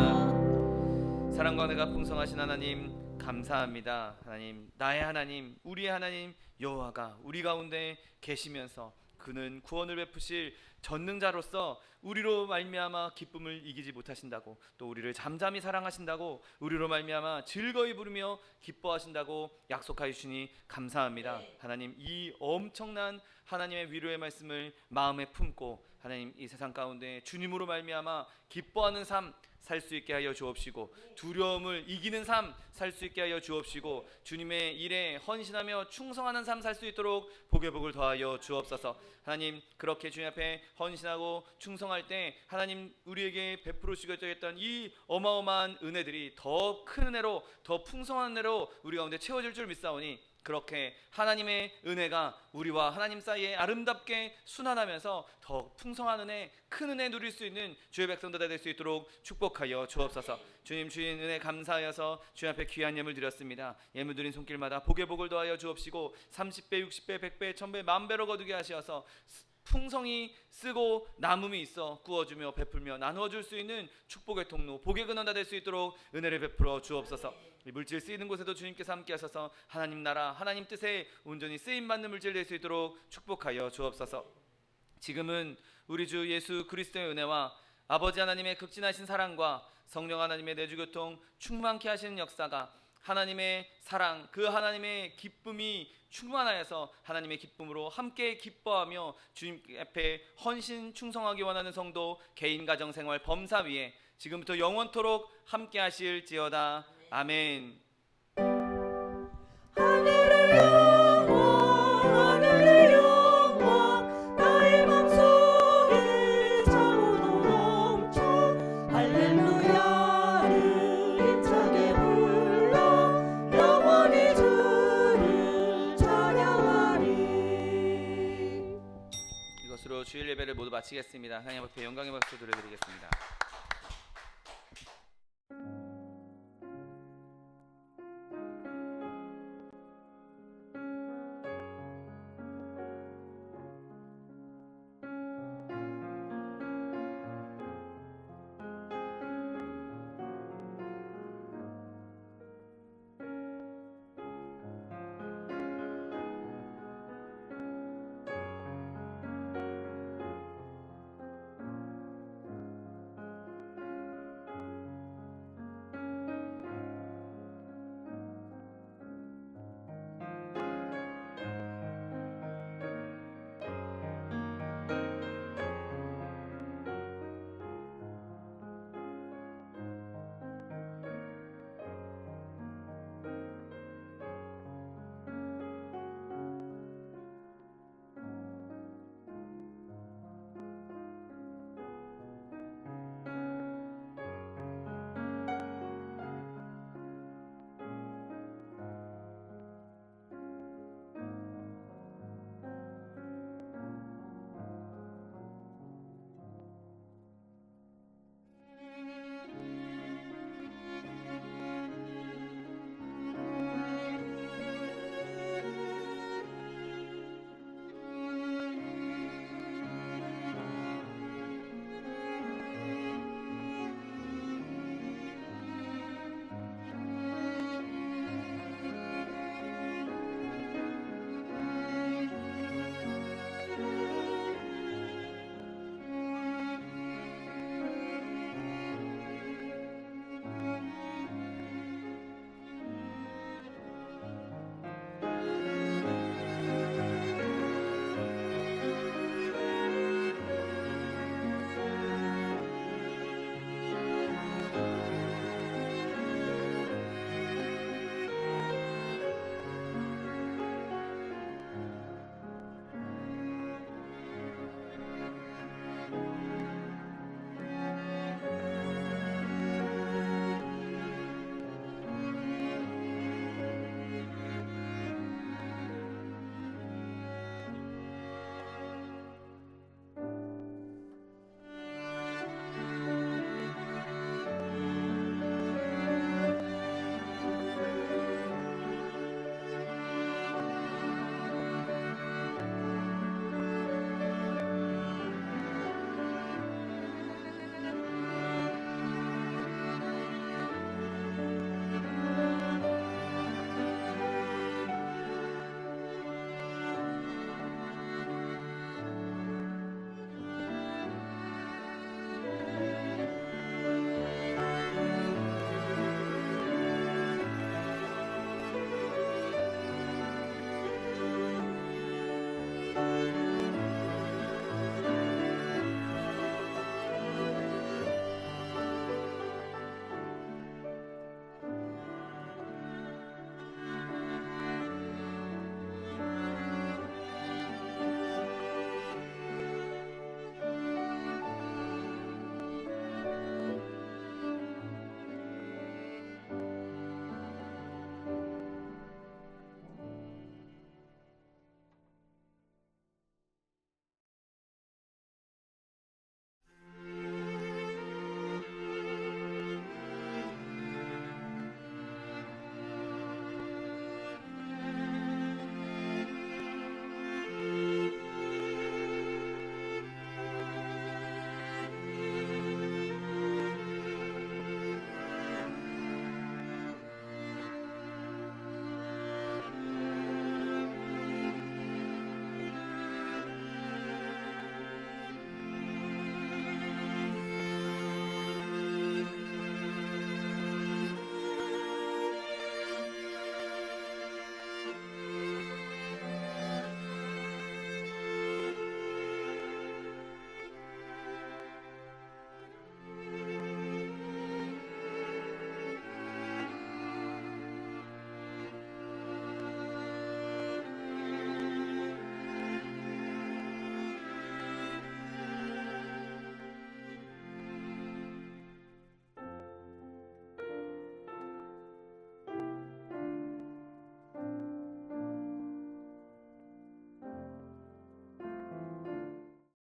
찬송하리로다. 사랑과 은혜가 풍성하신 하나님 감사합니다. 하나님 나의 하나님 우리의 하나님 여호와가 우리 가운데 계시면서 그는 구원을 베푸실 전능자로서 우리로 말미암아 기쁨을 이기지 못하신다고 또 우리를 잠잠히 사랑하신다고 우리로 말미암아 즐거이 부르며 기뻐하신다고 약속하여 주시니 감사합니다. 하나님 이 엄청난 하나님의 위로의 말씀을 마음에 품고 하나님 이 세상 가운데 주님으로 말미암아 기뻐하는 삶 살 수 있게 하여 주옵시고 두려움을 이기는 삶 살 수 있게 하여 주옵시고 주님의 일에 헌신하며 충성하는 삶 살 수 있도록 복의 복을 더하여 주옵소서. 하나님 그렇게 주님 앞에 헌신하고 충성할 때 하나님 우리에게 베풀으시겠다 했던 이 어마어마한 은혜들이 더 큰 은혜로 더 풍성한 은혜로 우리 가운데 채워질 줄 믿사오니 그렇게 하나님의 은혜가 우리와 하나님 사이에 아름답게 순환하면서 더 풍성한 은혜, 큰 은혜 누릴 수 있는 주의 백성들 될 수 있도록 축복하여 주옵소서. 주님 주신 은혜 감사하여서 주님 앞에 귀한 예물 드렸습니다. 예물 드린 손길마다 복의 복을 더하여 주옵시고 30배, 60배, 100배, 1000배, 만배로 거두게 하셔서 풍성히 쓰고 남음이 있어 구워주며 베풀며 나누어줄 수 있는 축복의 통로 복의 근원 다 될 수 있도록 은혜를 베풀어 주옵소서. 이 물질 쓰이는 곳에도 주님께서 함께 하셔서 하나님 나라 하나님 뜻에 온전히 쓰임받는 물질 될 수 있도록 축복하여 주옵소서. 지금은 우리 주 예수 그리스도의 은혜와 아버지 하나님의 극진하신 사랑과 성령 하나님의 내주교통 충만케 하시는 역사가 하나님의 사랑 그 하나님의 기쁨이 충만하여서 하나님의 기쁨으로 함께 기뻐하며 주님 앞에 헌신 충성하기 원하는 성도 개인 가정 생활 범사 위에 지금부터 영원토록 함께 하실지어다. 아멘. 하늘의 영광 나의 맘속에 차오르 넘쳐 할렐루야를 힘차게 불러 영원히 주를 찬양하리. 이것으로 주일 예배를 모두 마치겠습니다. 하나님 앞에 영광의 박수 드려드리겠습니다.